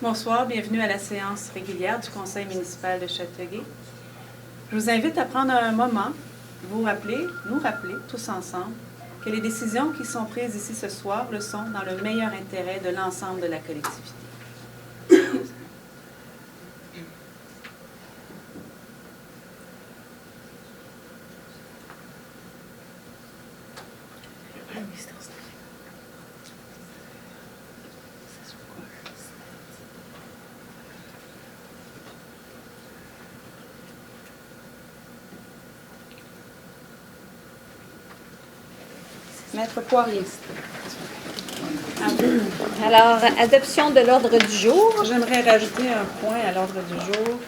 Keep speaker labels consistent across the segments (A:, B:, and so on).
A: Bonsoir, bienvenue à la séance régulière du Conseil municipal de Châteauguay. Je vous invite à prendre un moment, nous rappeler, tous ensemble, que les décisions qui sont prises ici ce soir le sont dans le meilleur intérêt de l'ensemble de la collectivité. Maître Poirier.
B: Alors, adoption de l'ordre du jour.
A: J'aimerais rajouter un point à l'ordre du jour.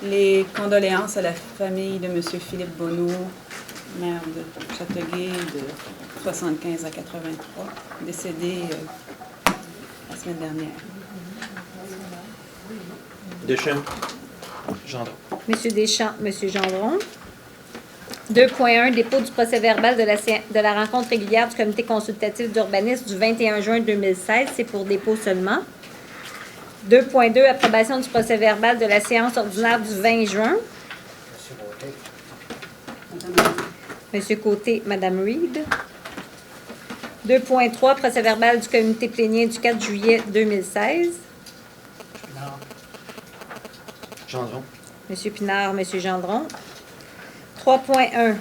A: Les condoléances à la famille de M. Philippe Bonneau, maire de Châteauguay de 75 à 83, décédé la semaine dernière.
C: Deschamps. Gendron.
B: Monsieur Deschamps, Monsieur Gendron. 2.1, dépôt du procès-verbal de la rencontre régulière du comité consultatif d'urbanisme du 21 juin 2016. C'est pour dépôt seulement. 2.2, approbation du procès-verbal de la séance ordinaire du 20 juin. Monsieur Côté, Madame Reed. 2.3, procès-verbal du comité plénier du 4 juillet 2016.
C: Gendron.
B: Monsieur Pinard, Monsieur Gendron. 3.1.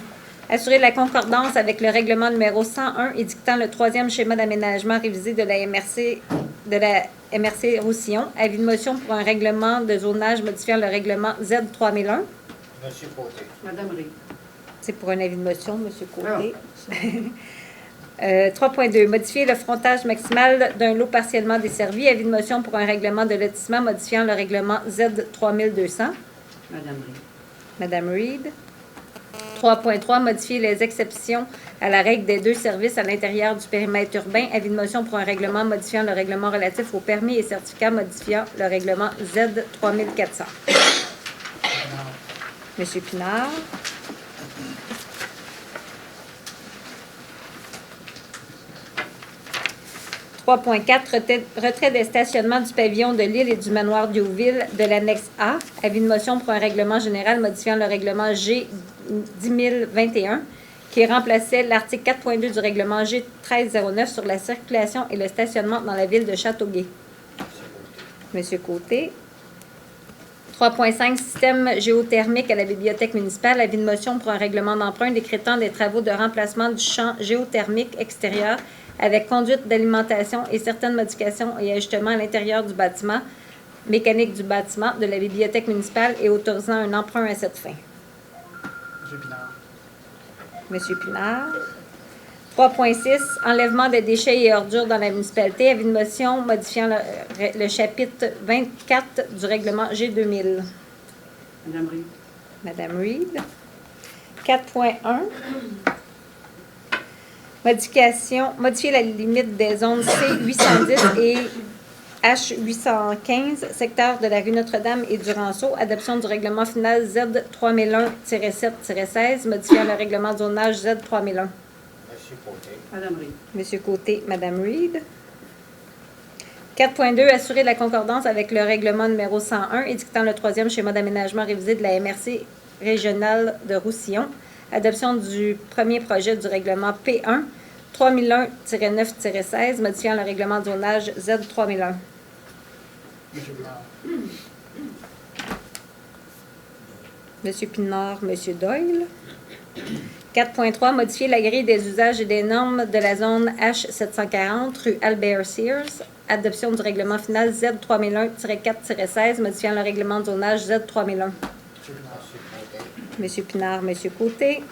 B: Assurer la concordance avec le règlement numéro 101 édictant le 3e schéma d'aménagement révisé de la MRC Roussillon. Avis de motion pour un règlement de zonage modifiant le règlement Z3001.
D: Monsieur Côté.
A: Madame Ré.
B: C'est pour un avis de motion, Monsieur Côté. 3.2. Modifier le frontage maximal d'un lot partiellement desservi. Avis de motion pour un règlement de lotissement modifiant le règlement Z3200.
A: Madame Ré.
B: Madame Reed. 3.3, modifier les exceptions à la règle des 2 services à l'intérieur du périmètre urbain. Avis de motion pour un règlement modifiant le règlement relatif aux permis et certificats modifiant le règlement Z3400. Monsieur Pinard. « 3.4, retrait des stationnements du pavillon de l'île et du manoir d'Youville de l'annexe A. Avis de motion pour un règlement général modifiant le règlement G 10021 qui remplaçait l'article 4.2 du règlement G 1309 sur la circulation et le stationnement dans la ville de Châteauguay. » Monsieur Côté. 3.5, système géothermique à la bibliothèque municipale. Avis de motion pour un règlement d'emprunt décrétant des travaux de remplacement du champ géothermique extérieur avec conduite d'alimentation et certaines modifications et ajustements à l'intérieur du bâtiment, mécanique du bâtiment de la bibliothèque municipale et autorisant un emprunt à cette fin.
D: Monsieur Pinard.
B: Monsieur Pinard. 3.6, enlèvement des déchets et ordures dans la municipalité. Avis de motion modifiant le chapitre 24 du règlement G2000.
A: Madame Ré.
B: Madame Reed. 4.1. Modifier la limite des zones C810 et H815, secteur de la rue Notre-Dame et du Ranceau. Adoption du règlement final Z3001-7-16, modifiant le règlement de zonage Z3001.
D: Monsieur Côté.
A: Madame Ré.
B: Monsieur Côté, Madame Reed. 4.2, assurer la concordance avec le règlement numéro 101, édictant le 3e schéma d'aménagement révisé de la MRC régionale de Roussillon. Adoption du premier projet du règlement P1, 3001-9-16, modifiant le règlement de zonage Z3001.
D: Monsieur Pinard.
B: Monsieur Pinard, Monsieur Doyle. 4.3, modifier la grille des usages et des normes de la zone H740, rue Albert Sears. Adoption du règlement final Z3001-4-16, modifiant le règlement de zonage Z3001.
D: Monsieur Pinard.
B: Monsieur Pinard, Monsieur Côté.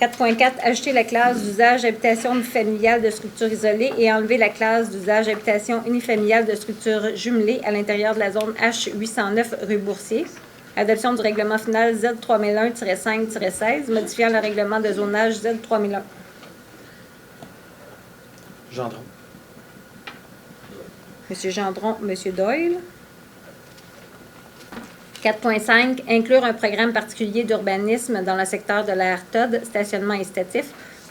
B: 4.4, ajouter la classe d'usage habitation unifamiliale de structure isolée et enlever la classe d'usage habitation unifamiliale de structure jumelée à l'intérieur de la zone H809 rue Boursier. Adoption du règlement final Z3001-5-16, modifiant le règlement de zonage Z3001.
C: Gendron.
B: Monsieur Gendron, Monsieur Doyle. 4.5, inclure un programme particulier d'urbanisme dans le secteur de la RTOD, stationnement incitatif,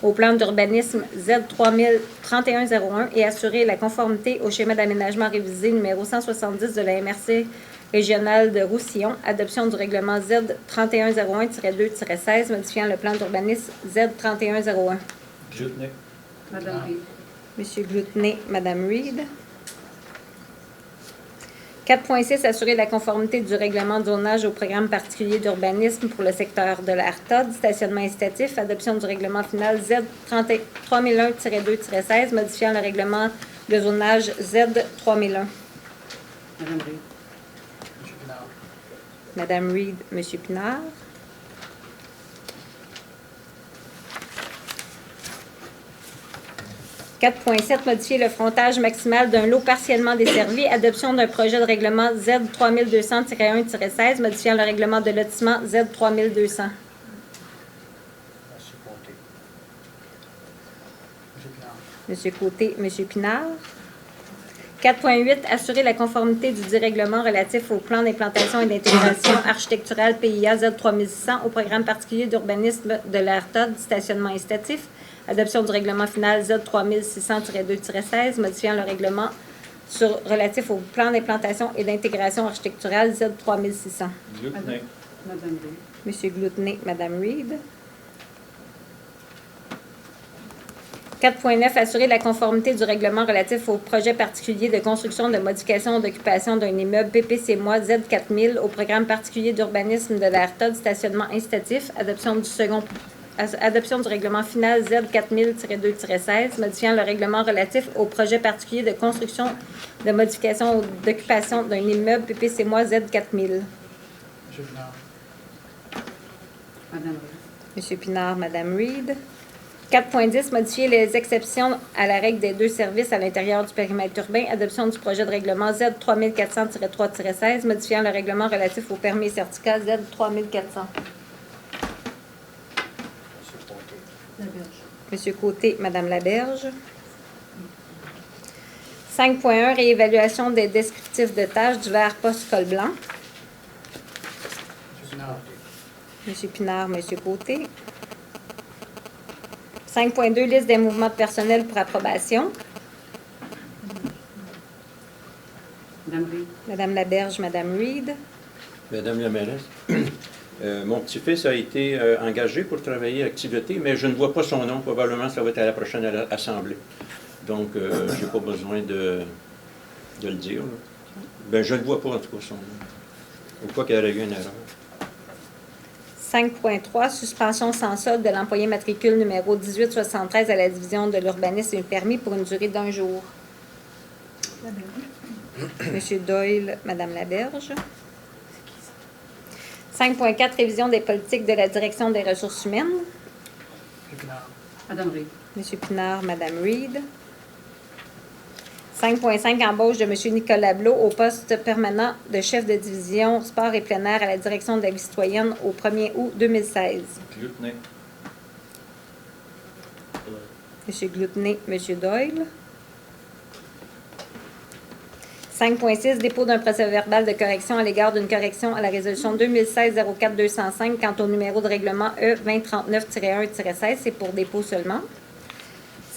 B: au plan d'urbanisme Z3101 et assurer la conformité au schéma d'aménagement révisé numéro 170 de la MRC régionale de Roussillon, adoption du règlement Z3101-2-16, modifiant le plan d'urbanisme Z3101.
C: Glutney.
A: Madame Reed.
B: Monsieur Glutney, Madame Reed. 4.6, assurer la conformité du règlement de zonage au programme particulier d'urbanisme pour le secteur de la RTOD, stationnement incitatif, adoption du règlement final Z3001-2-16, modifiant le règlement de zonage Z3001.
A: Madame Reed.
D: Monsieur Pinard.
B: Madame Reed, Monsieur Pinard. 4.7, modifier le frontage maximal d'un lot partiellement desservi. Adoption d'un projet de règlement Z3200-1-16, modifiant le règlement de lotissement Z3200.
D: Monsieur Côté.
B: Monsieur Pinard. 4.8, assurer la conformité du dérèglement relatif au plan d'implantation et d'intégration architecturale PIA Z3600 au programme particulier d'urbanisme de l'ARTOD, stationnement incitatif. Adoption du règlement final Z3600-2-16, modifiant le règlement relatif au plan d'implantation et d'intégration architecturale Z3600.
C: Glutney.
A: Madame Reed.
B: Monsieur Glutney, Madame Reed. 4.9, assurer la conformité du règlement relatif au projet particulier de construction, de modification ou d'occupation d'un immeuble PPC-moi Z4000 au programme particulier d'urbanisme de la RTOD, stationnement incitatif. Adoption du règlement final Z4000-2-16, modifiant le règlement relatif au projet particulier de construction, de modification ou d'occupation d'un immeuble PPC-moi Z4000.
D: Monsieur Pinard.
A: Madame Reed.
B: Monsieur Pinard, Madame Reed. 4.10, modifier les exceptions à la règle des deux services à l'intérieur du périmètre urbain. Adoption du projet de règlement Z3400-3-16, modifiant le règlement relatif au permis et certificat Z3400.
D: Monsieur Côté.
A: Laberge.
B: Monsieur Côté, Madame Laberge. 5.1, réévaluation des descriptifs de tâches divers postes col blanc.
D: Monsieur Pinard.
B: Monsieur Pinard, Monsieur Côté. 5.2, liste des mouvements de personnel pour approbation.
A: Madame Reed.
B: Madame Laberge, Madame Reed.
C: Madame la mairesse, mon petit-fils a été engagé pour travailler à l'activité, mais je ne vois pas son nom. Probablement, ça va être à la prochaine assemblée. Donc, je n'ai pas besoin de le dire. Là. Ben, je ne vois pas, en tout cas, son nom. Ou quoi qu'il y aurait eu une erreur.
B: 5.3, suspension sans solde de l'employé matricule numéro 1873 à la division de l'urbanisme et permis pour une durée d'1 jour. Monsieur Doyle, Madame Laberge. 5.4, révision des politiques de la direction des ressources humaines.
D: Monsieur Pinard.
A: Madame Reed.
B: Monsieur Pinard, Madame Reed. 5.5, embauche de Monsieur Nicolas Blot au poste permanent de chef de division sport et plein air à la direction de la vie citoyenne au 1er août 2016.
C: Glutney.
B: Monsieur Glutney, Monsieur Doyle. 5.6, dépôt d'un procès-verbal de correction à l'égard d'une correction à la résolution 2016-04-205 quant au numéro de règlement E2039-1-16, c'est pour dépôt seulement.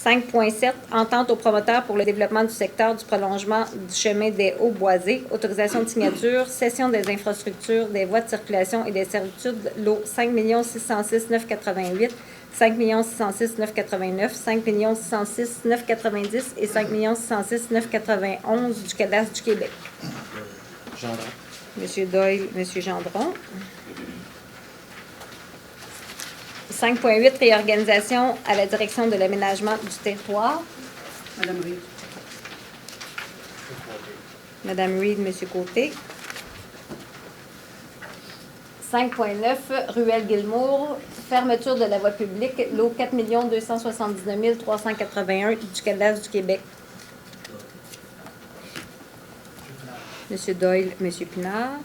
B: 5.7, entente au promoteur pour le développement du secteur du prolongement du chemin des Hauts-Boisés, autorisation de signature, cession des infrastructures, des voies de circulation et des servitudes, lot 5 606 988, 5 606 989, 5 606 990 et 5 606 991 du cadastre du Québec.
C: Gendron.
B: Monsieur Doyle, Monsieur Gendron. 5.8, réorganisation à la direction de l'aménagement du territoire.
A: Madame Reed.
D: Monsieur Côté.
B: Madame Reed, Monsieur Côté. 5.9, Ruelle Guilmour, fermeture de la voie publique, lot 4 279 381 du cadastre du Québec. M. Doyle, M. Pinard.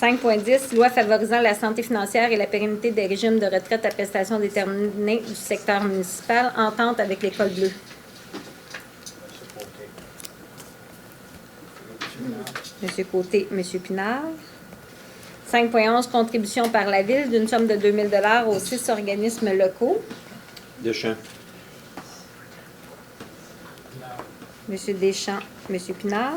B: 5.10, loi favorisant la santé financière et la pérennité des régimes de retraite à prestations déterminées du secteur municipal, entente avec l'École bleue. M. Côté, M. Pinard. 5.11, contribution par la Ville d'une somme de 2 000 $ aux 6 organismes locaux.
C: Deschamps.
B: M. Deschamps, M. Pinard.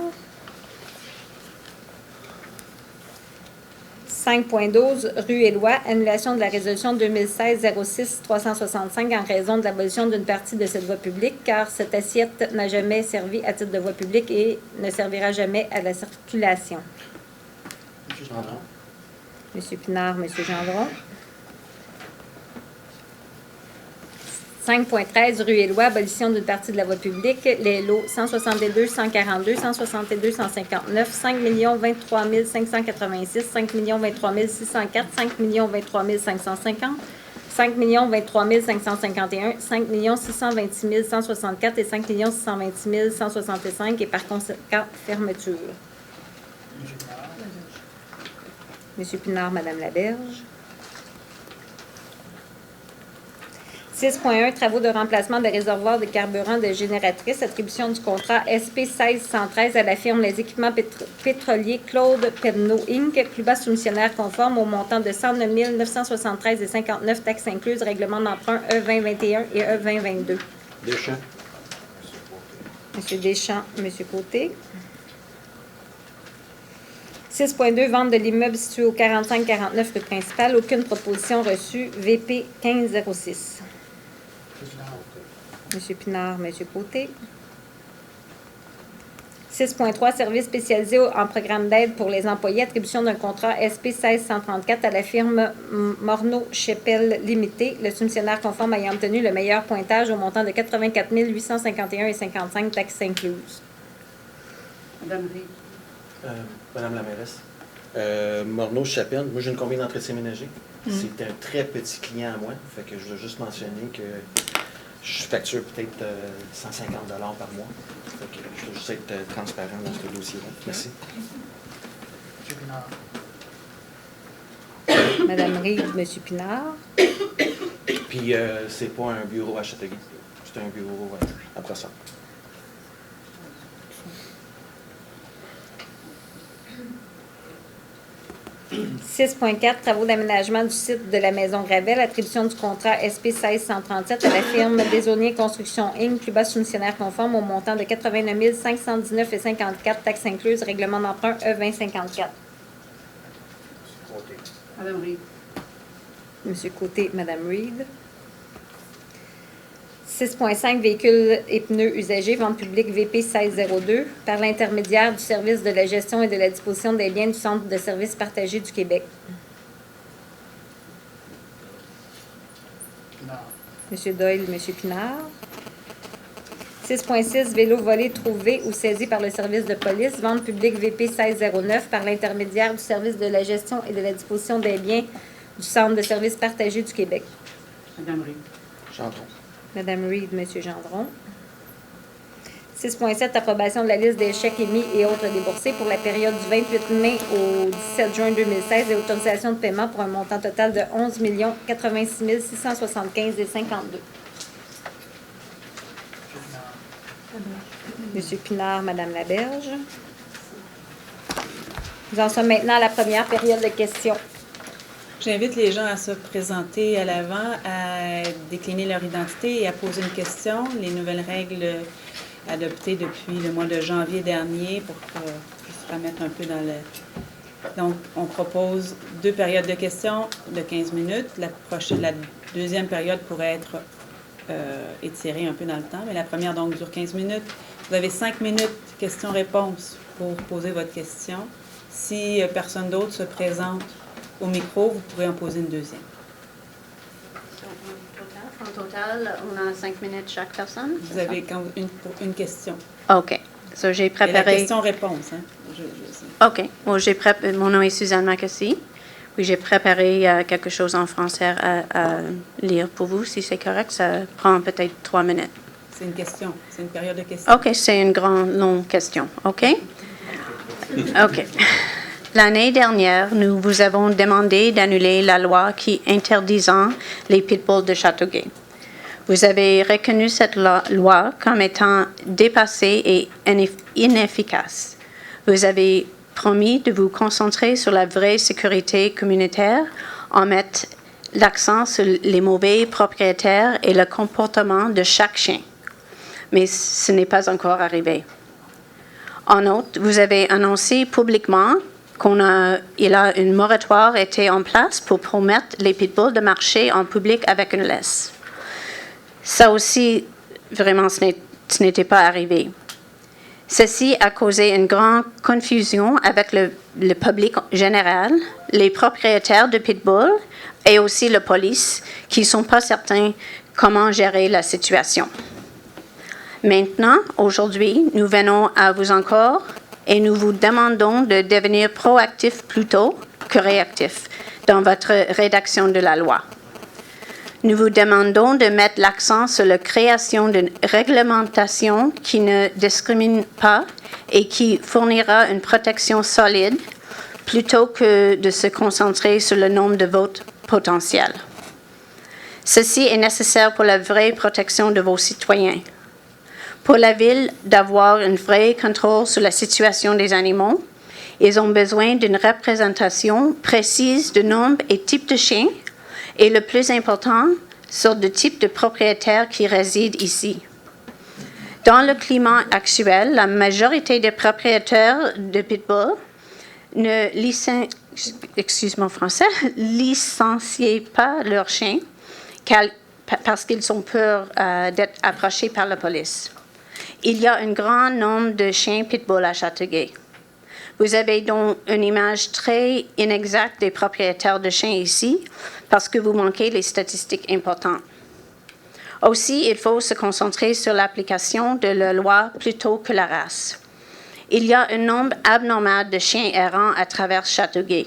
B: 5.12, rue Éloy, annulation de la résolution 2016-06-365 en raison de l'abolition d'une partie de cette voie publique, car cette assiette n'a jamais servi à titre de voie publique et ne servira jamais à la circulation.
D: M. Gendron.
B: M. Pinard, M. Gendron. 5.13, rue Éloy, abolition d'une partie de la voie publique, les lots 162, 142, 162, 159, 5 023 586, 5 023 604, 5 023 550, 5 023 551, 5 626 164 et 5 626 165 et par conséquent fermeture.
D: M. Pinard.
B: M. Pinard, Mme Laberge. 6.1, travaux de remplacement des réservoirs de carburant de génératrices, attribution du contrat SP 1613 à la firme Les équipements pétroliers Claude Pedneau Inc., plus bas soumissionnaire conforme au montant de 109 973,59 taxes incluses, règlement d'emprunt E2021 et E2022.
C: Deschamps.
B: M. Deschamps, M. Côté. 6.2, vente de l'immeuble situé au 45-49 rue principale. Aucune proposition reçue. VP 1506. M. Pinard, M. Côté. 6.3, service spécialisé en programme d'aide pour les employés. Attribution d'un contrat SP 1634 à la firme Morneau-Chepel Limité. Le soumissionnaire conforme ayant obtenu le meilleur pointage au montant de 84 851,55 taxes incluses.
A: Madame Reed.
E: Madame la mairesse, Morneau-Chapelle, moi j'ai une compagnie d'entretien ménager. C'est un très petit client à moi, fait que je veux juste mentionner que je facture peut-être 150 $ par mois. Fait que je veux juste être transparent dans ce dossier-là. Merci.
D: M. Pinard.
B: Madame Reed, M. Pinard.
E: Puis c'est pas un bureau à Châteauguay, c'est un bureau à Brossard.
B: 6.4, travaux d'aménagement du site de la Maison Gravel, attribution du contrat SP 1637 à la firme Desaulniers Construction Inc., plus bas soumissionnaire conforme au montant de 89 519,54 taxes incluses, règlement d'emprunt E2054.
A: Madame Reed.
B: M. Côté, Mme Reed. 6.5, véhicules et pneus usagés, vente publique VP 1602, par l'intermédiaire du service de la gestion et de la disposition des biens du Centre de services partagés du Québec.
D: Pinard.
B: M. Doyle, M. Pinard. 6.6, vélo volé, trouvé ou saisi par le service de police, vente publique VP 1609, par l'intermédiaire du service de la gestion et de la disposition des biens du Centre de services partagés du Québec.
A: Madame Reed.
E: Gendron.
B: Mme Reed, M. Gendron. 6.7, approbation de la liste des chèques émis et autres déboursés pour la période du 28 mai au 17 juin 2016 et autorisation de paiement pour un montant total de 11 086 675,52. M. Pinard, Mme Laberge. Nous en sommes maintenant à la première période de questions.
A: J'invite les gens à se présenter à l'avant, à décliner leur identité et à poser une question. Les nouvelles règles adoptées depuis le mois de janvier dernier pour se remettre un peu dans le... Donc, on propose 2 périodes de questions de 15 minutes. La deuxième période pourrait être étirée un peu dans le temps, mais la première, donc, dure 15 minutes. Vous avez 5 minutes questions-réponses pour poser votre question. Si personne d'autre se présente au micro, vous pourrez en poser une deuxième.
F: En total, on a 5 minutes chaque personne?
A: Vous avez une question.
F: OK. So, j'ai
A: Et la
F: préparé...
A: question-réponse. Hein?
F: OK. Bon, mon nom est Suzanne Macassi. Puis j'ai préparé quelque chose en français à lire pour vous, si c'est correct. Ça prend peut-être 3 minutes.
A: C'est une question. C'est une période de questions.
F: OK, c'est une grande, longue question. OK? OK. L'année dernière, nous vous avons demandé d'annuler la loi qui interdisant les pitbulls de Châteauguay. Vous avez reconnu cette loi comme étant dépassée et inefficace. Vous avez promis de vous concentrer sur la vraie sécurité communautaire en mettant l'accent sur les mauvais propriétaires et le comportement de chaque chien. Mais ce n'est pas encore arrivé. En outre, vous avez annoncé publiquement qu'il a une moratoire été en place pour permettre les pitbulls de marcher en public avec une laisse. Ça aussi, vraiment, ce n'était pas arrivé. Ceci a causé une grande confusion avec le public général, les propriétaires de pitbulls et aussi la police qui ne sont pas certains comment gérer la situation. Maintenant, aujourd'hui, nous venons à vous encore et nous vous demandons de devenir proactif plutôt que réactif dans votre rédaction de la loi. Nous vous demandons de mettre l'accent sur la création d'une réglementation qui ne discrimine pas et qui fournira une protection solide plutôt que de se concentrer sur le nombre de votes potentiels. Ceci est nécessaire pour la vraie protection de vos citoyens. Pour la Ville d'avoir un vrai contrôle sur la situation des animaux, ils ont besoin d'une représentation précise de nombre et type de chiens et le plus important, sur le type de propriétaires qui résident ici. Dans le climat actuel, la majorité des propriétaires de pitbull ne licencient pas leurs chiens parce qu'ils ont peur d'être approchés par la police. Il y a un grand nombre de chiens pitbull à Châteauguay. Vous avez donc une image très inexacte des propriétaires de chiens ici parce que vous manquez les statistiques importantes. Aussi, il faut se concentrer sur l'application de la loi plutôt que la race. Il y a un nombre abnormal de chiens errants à travers Châteauguay.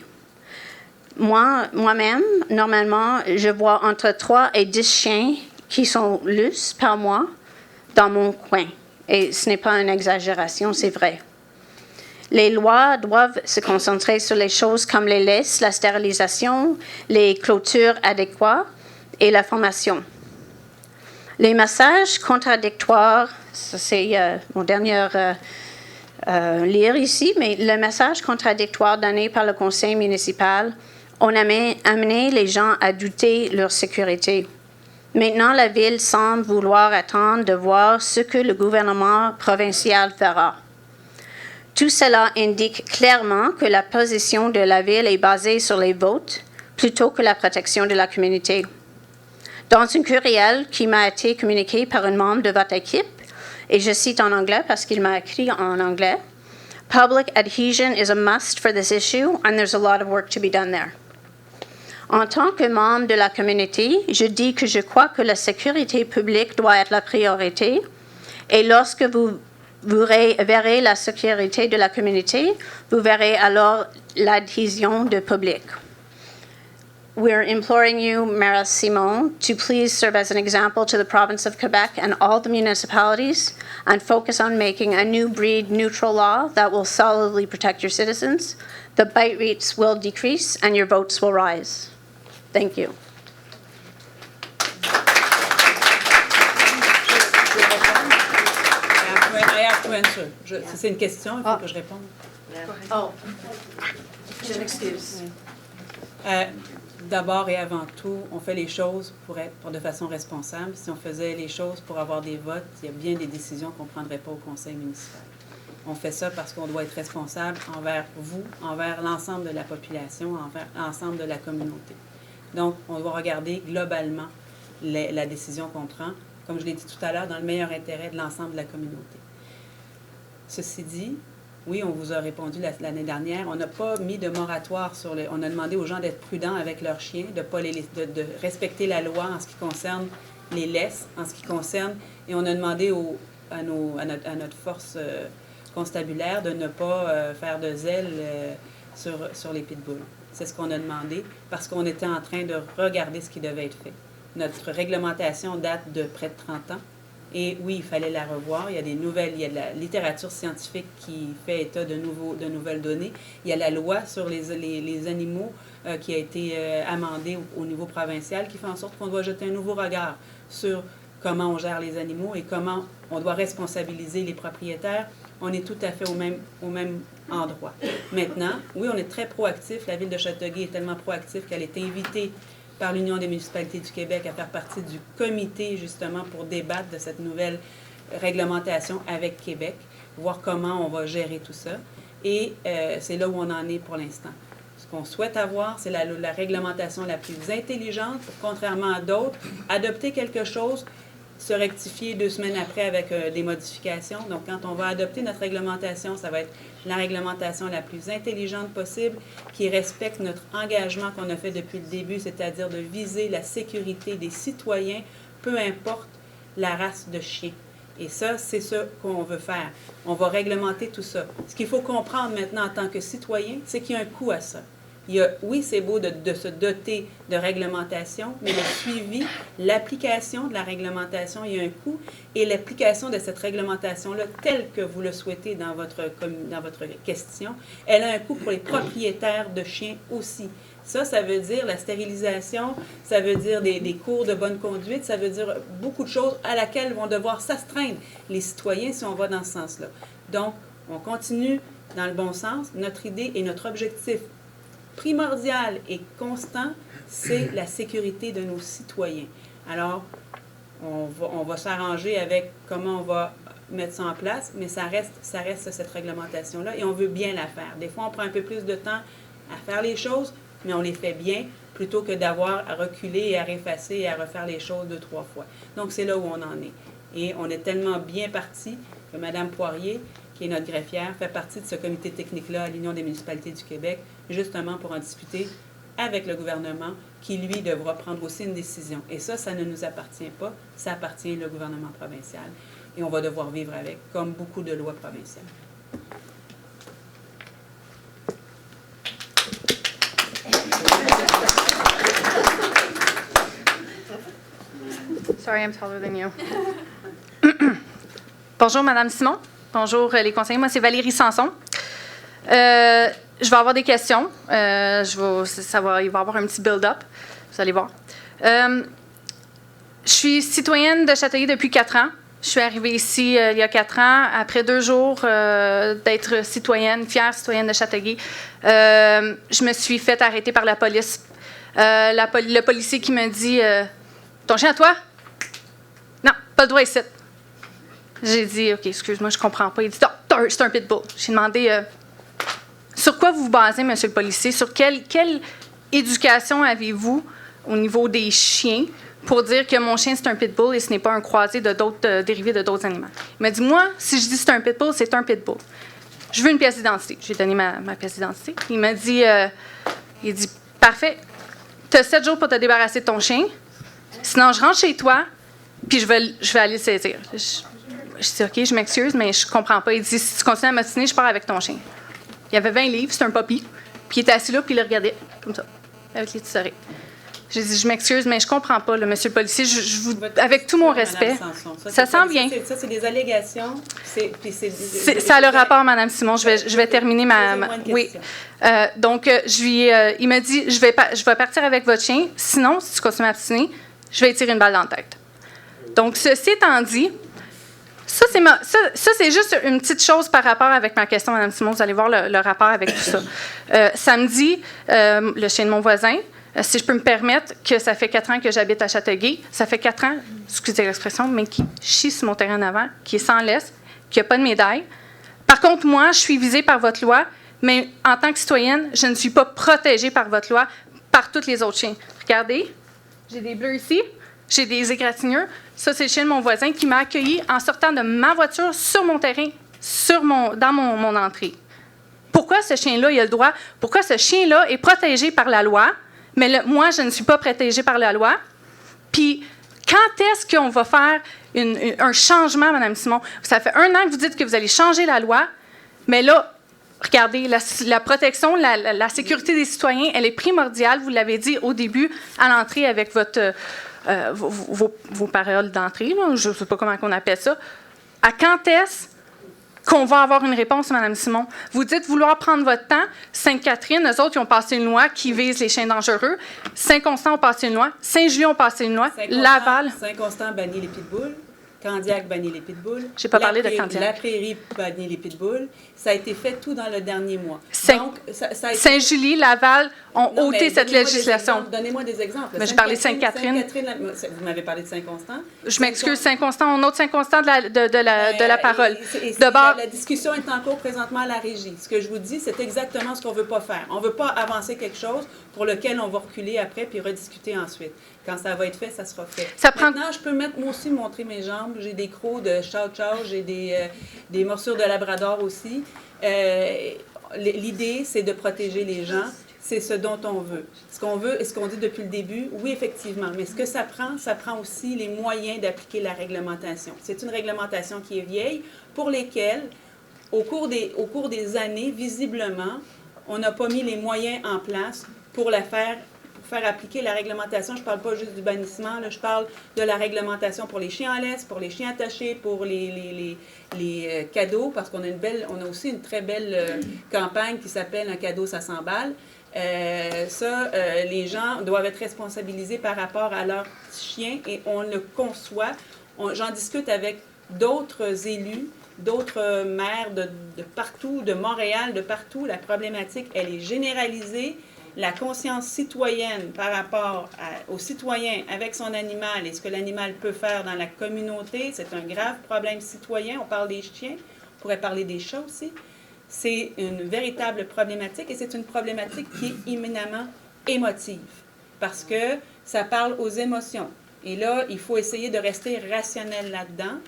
F: Moi-même, normalement, je vois entre 3 et 10 chiens qui sont lousses par mois dans mon coin. Et ce n'est pas une exagération, c'est vrai. Les lois doivent se concentrer sur les choses comme les laisses, la stérilisation, les clôtures adéquates et la formation. Les messages contradictoires, ça c'est mon dernier lire ici, mais le message contradictoire donné par le conseil municipal ont amené les gens à douter de leur sécurité. Maintenant, la Ville semble vouloir attendre de voir ce que le gouvernement provincial fera. Tout cela indique clairement que la position de la Ville est basée sur les votes plutôt que la protection de la communauté. Dans un courriel qui m'a été communiqué par un membre de votre équipe, et je cite en anglais parce qu'il m'a écrit en anglais, « Public adhesion is a must for this issue and there's a lot of work to be done there. » En tant que membre de la communauté, je dis que je crois que la sécurité publique doit être la priorité et lorsque vous verrez la sécurité de la communauté, vous verrez alors l'adhésion du public. We're imploring you, Maire Simon, to please serve as an example to the province of Quebec and all the municipalities and focus on making a new breed neutral law that will solidly protect your citizens. The bite rates will decrease and your votes will rise. Thank you.
A: I have to answer. Si c'est une question, il faut que je réponde.
F: Oh, je m'excuse.
A: D'abord et avant tout, on fait les choses de façon responsable. Si on faisait les choses pour avoir des votes, il y a bien des décisions qu'on ne prendrait pas au conseil municipal. On fait ça parce qu'on doit être responsable envers vous, envers l'ensemble de la population, envers l'ensemble de la communauté. Donc, on doit regarder globalement la décision qu'on prend, comme je l'ai dit tout à l'heure, dans le meilleur intérêt de l'ensemble de la communauté. Ceci dit, oui, on vous a répondu l'année dernière. On n'a pas mis de moratoire sur on a demandé aux gens d'être prudents avec leurs chiens, de respecter la loi en ce qui concerne les laisses, en ce qui concerne... Et on a demandé à notre force constabulaire de ne pas faire de zèle sur les pitbulls. C'est ce qu'on a demandé parce qu'on était en train de regarder ce qui devait être fait. Notre réglementation date de près de 30 ans. Et oui, il fallait la revoir. Il y a des nouvelles, il y a de la littérature scientifique qui fait état de nouvelles données. Il y a la loi sur les animaux qui a été amendée au niveau provincial qui fait en sorte qu'on doit jeter un nouveau regard sur comment on gère les animaux et comment on doit responsabiliser les propriétaires. On est tout à fait au même endroit. Maintenant, oui, on est très proactif. La Ville de Châteauguay est tellement proactive qu'elle est invitée par l'Union des municipalités du Québec à faire partie du comité, justement, pour débattre de cette nouvelle réglementation avec Québec, voir comment on va gérer tout ça. Et c'est là où on en est pour l'instant. Ce qu'on souhaite avoir, c'est la réglementation la plus intelligente pour, contrairement à d'autres, adopter quelque chose, se rectifier 2 semaines après avec des modifications. Donc, quand on va adopter notre réglementation, ça va être la réglementation la plus intelligente possible, qui respecte notre engagement qu'on a fait depuis le début, c'est-à-dire de viser la sécurité des citoyens, peu importe la race de chien. Et ça, c'est ce qu'on veut faire. On va réglementer tout ça. Ce qu'il faut comprendre maintenant en tant que citoyen, c'est qu'il y a un coût à ça. Oui, c'est beau de se doter de réglementation, mais le suivi, l'application de la réglementation, il y a un coût. Et l'application de cette réglementation-là, telle que vous le souhaitez dans votre question, elle a un coût pour les propriétaires de chiens aussi. Ça veut dire la stérilisation, ça veut dire des cours de bonne conduite, ça veut dire beaucoup de choses à laquelle vont devoir s'astreindre les citoyens si on va dans ce sens-là. Donc, on continue dans le bon sens. Notre idée et notre objectif primordial et constant, c'est la sécurité de nos citoyens. Alors, on va s'arranger avec comment on va mettre ça en place, mais ça reste cette réglementation-là et on veut bien la faire. Des fois, on prend un peu plus de temps à faire les choses, mais on les fait bien plutôt que d'avoir à reculer et à effacer et à refaire les choses 2-3 fois. Donc, c'est là où on en est. Et on est tellement bien parti que Mme Poirier, qui est notre greffière, fait partie de ce comité technique-là à l'Union des municipalités du Québec, justement pour en discuter avec le gouvernement, qui, lui, devra prendre aussi une décision. Et ça ne nous appartient pas, ça appartient au gouvernement provincial. Et on va devoir vivre avec, comme beaucoup de lois provinciales.
G: Sorry, I'm taller than you. Bonjour, Madame Simon. Bonjour, les conseillers. Moi, c'est Valérie Sanson. Je vais avoir des questions. Il va y avoir un petit build-up. Vous allez voir. Je suis citoyenne de Châteauguay depuis 4 ans. Je suis arrivée ici il y a 4 ans, après 2 jours d'être citoyenne, fière citoyenne de Châteauguay. Je me suis fait arrêter par la police. Le policier qui me dit « Ton chien à toi? » « Non, pas le droit ici. » J'ai dit « OK, excuse-moi, je comprends pas. » Il dit « C'est un pitbull. » J'ai demandé sur quoi vous vous basez, monsieur le policier? Sur quelle éducation avez-vous au niveau des chiens pour dire que mon chien, c'est un pitbull et ce n'est pas un croisé de d'autres dérivés de d'autres animaux? Il m'a dit, moi, si je dis c'est un pitbull, c'est un pitbull. Je veux une pièce d'identité. J'ai donné ma pièce d'identité. Il m'a dit, parfait, tu as 7 jours pour te débarrasser de ton chien. Sinon, je rentre chez toi, puis je vais aller le saisir. Je dis, OK, je m'excuse, mais je comprends pas. Il dit, si tu continues à m'obstiner, je pars avec ton chien. Il y avait 20 livres, c'était un puppy. Puis il était assis là, puis il le regardait, comme ça, avec les petits oreilles. J'ai dit, je m'excuse, mais je comprends pas, là, monsieur le policier. Avec tout mon respect, ça sent bien.
A: Ça, c'est des allégations.
G: Ça a le rapport, Mme Simon. Je vais terminer oui. Donc, il m'a dit, je vais partir avec votre chien. Sinon, si tu continues à m'obstiner, je vais tirer une balle dans la tête. Donc, ceci étant dit, ça, c'est juste une petite chose par rapport avec ma question, Mme Simon. Vous allez voir le rapport avec tout ça. Samedi, le chien de mon voisin, si je peux me permettre, que ça fait 4 ans que j'habite à Châteauguay, ça fait 4 ans, excusez l'expression, mais qui chie sur mon terrain en avant, qui est sans laisse, qui n'a pas de médaille. Par contre, moi, je suis visée par votre loi, mais en tant que citoyenne, je ne suis pas protégée par votre loi, par tous les autres chiens. Regardez, j'ai des bleus ici, j'ai des égratignures. Ça, c'est le chien de mon voisin qui m'a accueilli en sortant de ma voiture sur mon terrain, dans mon entrée. Pourquoi ce chien-là, il a le droit? Pourquoi ce chien-là est protégé par la loi? Mais moi, je ne suis pas protégée par la loi. Puis, quand est-ce qu'on va faire un changement, Mme Simon? Ça fait 1 an que vous dites que vous allez changer la loi, mais là, regardez, la protection, la sécurité des citoyens, elle est primordiale. Vous l'avez dit au début, à l'entrée, avec vos paroles d'entrée. Là, je ne sais pas comment on appelle ça. À quand est-ce qu'on va avoir une réponse, Mme Simon? Vous dites vouloir prendre votre temps. Sainte-Catherine, eux autres, ils ont passé une loi qui vise les chiens dangereux. Saint-Constant ont passé une loi. Saint-Julien ont passé une loi. Laval.
A: Saint-Constant bannit les pitbulls. Candiac bannit les pitbulls.
G: J'ai pas parlé de Candiac.
A: La Prairie bannit les pitbulls. Ça a été fait tout dans le dernier mois. Donc, ça a été...
G: Saint-Julie, Laval ont ôté cette législation.
A: Donnez-moi des exemples.
G: Mais j'ai parlé de Sainte-Catherine.
A: Vous m'avez parlé de Saint-Constant.
G: Je m'excuse, Saint-Constant, on ôte Saint-Constant de la parole.
A: La discussion est en cours présentement à la régie. Ce que je vous dis, c'est exactement ce qu'on ne veut pas faire. On ne veut pas avancer quelque chose pour lequel on va reculer après puis rediscuter ensuite. Quand ça va être fait, ça sera fait. Maintenant, je peux moi aussi montrer mes jambes. J'ai des crocs de chow-chow, j'ai des morsures de labrador aussi. L'idée, c'est de protéger les gens. C'est ce dont on veut. Ce qu'on veut et ce qu'on dit depuis le début, oui, effectivement. Mais ce que ça prend aussi les moyens d'appliquer la réglementation. C'est une réglementation qui est vieille, pour lesquelles, au cours des années, visiblement, on n'a pas mis les moyens en place pour faire appliquer la réglementation. Je ne parle pas juste du bannissement, là, je parle de la réglementation pour les chiens en laisse, pour les chiens attachés, pour les cadeaux, parce qu'on a aussi une très belle campagne qui s'appelle « Un cadeau, ça s'emballe ». Les gens doivent être responsabilisés par rapport à leurs chiens et on le conçoit. J'en discute avec d'autres élus, d'autres maires de partout, de Montréal, de partout. La problématique, elle est généralisée. La conscience citoyenne par rapport aux citoyens avec son animal et ce que l'animal peut faire dans la communauté, c'est un grave problème citoyen. On parle des chiens, on pourrait parler des chats aussi. C'est une véritable problématique et c'est une problématique qui est éminemment émotive parce que ça parle aux émotions. Et là, il faut essayer de rester rationnel là-dedans.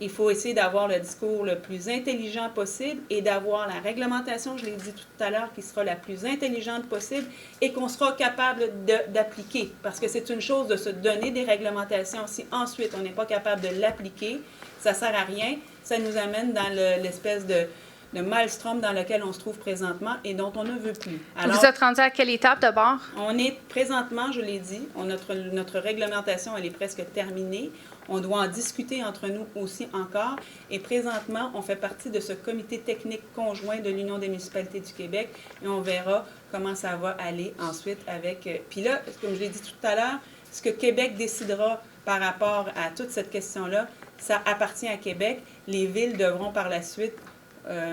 A: Il faut essayer d'avoir le discours le plus intelligent possible et d'avoir la réglementation, je l'ai dit tout à l'heure, qui sera la plus intelligente possible et qu'on sera capable d'appliquer. Parce que c'est une chose de se donner des réglementations. Si ensuite on n'est pas capable de l'appliquer, ça ne sert à rien. Ça nous amène dans l'espèce de maelstrom dans lequel on se trouve présentement et dont on ne veut plus. Alors,
G: vous êtes rendu à quelle étape d'abord?
A: On est présentement, je l'ai dit, notre réglementation, elle est presque terminée. On doit en discuter entre nous aussi encore. Et présentement, on fait partie de ce comité technique conjoint de l'Union des municipalités du Québec et on verra comment ça va aller ensuite avec... Puis là, comme je l'ai dit tout à l'heure, ce que Québec décidera par rapport à toute cette question-là, ça appartient à Québec. Les villes devront par la suite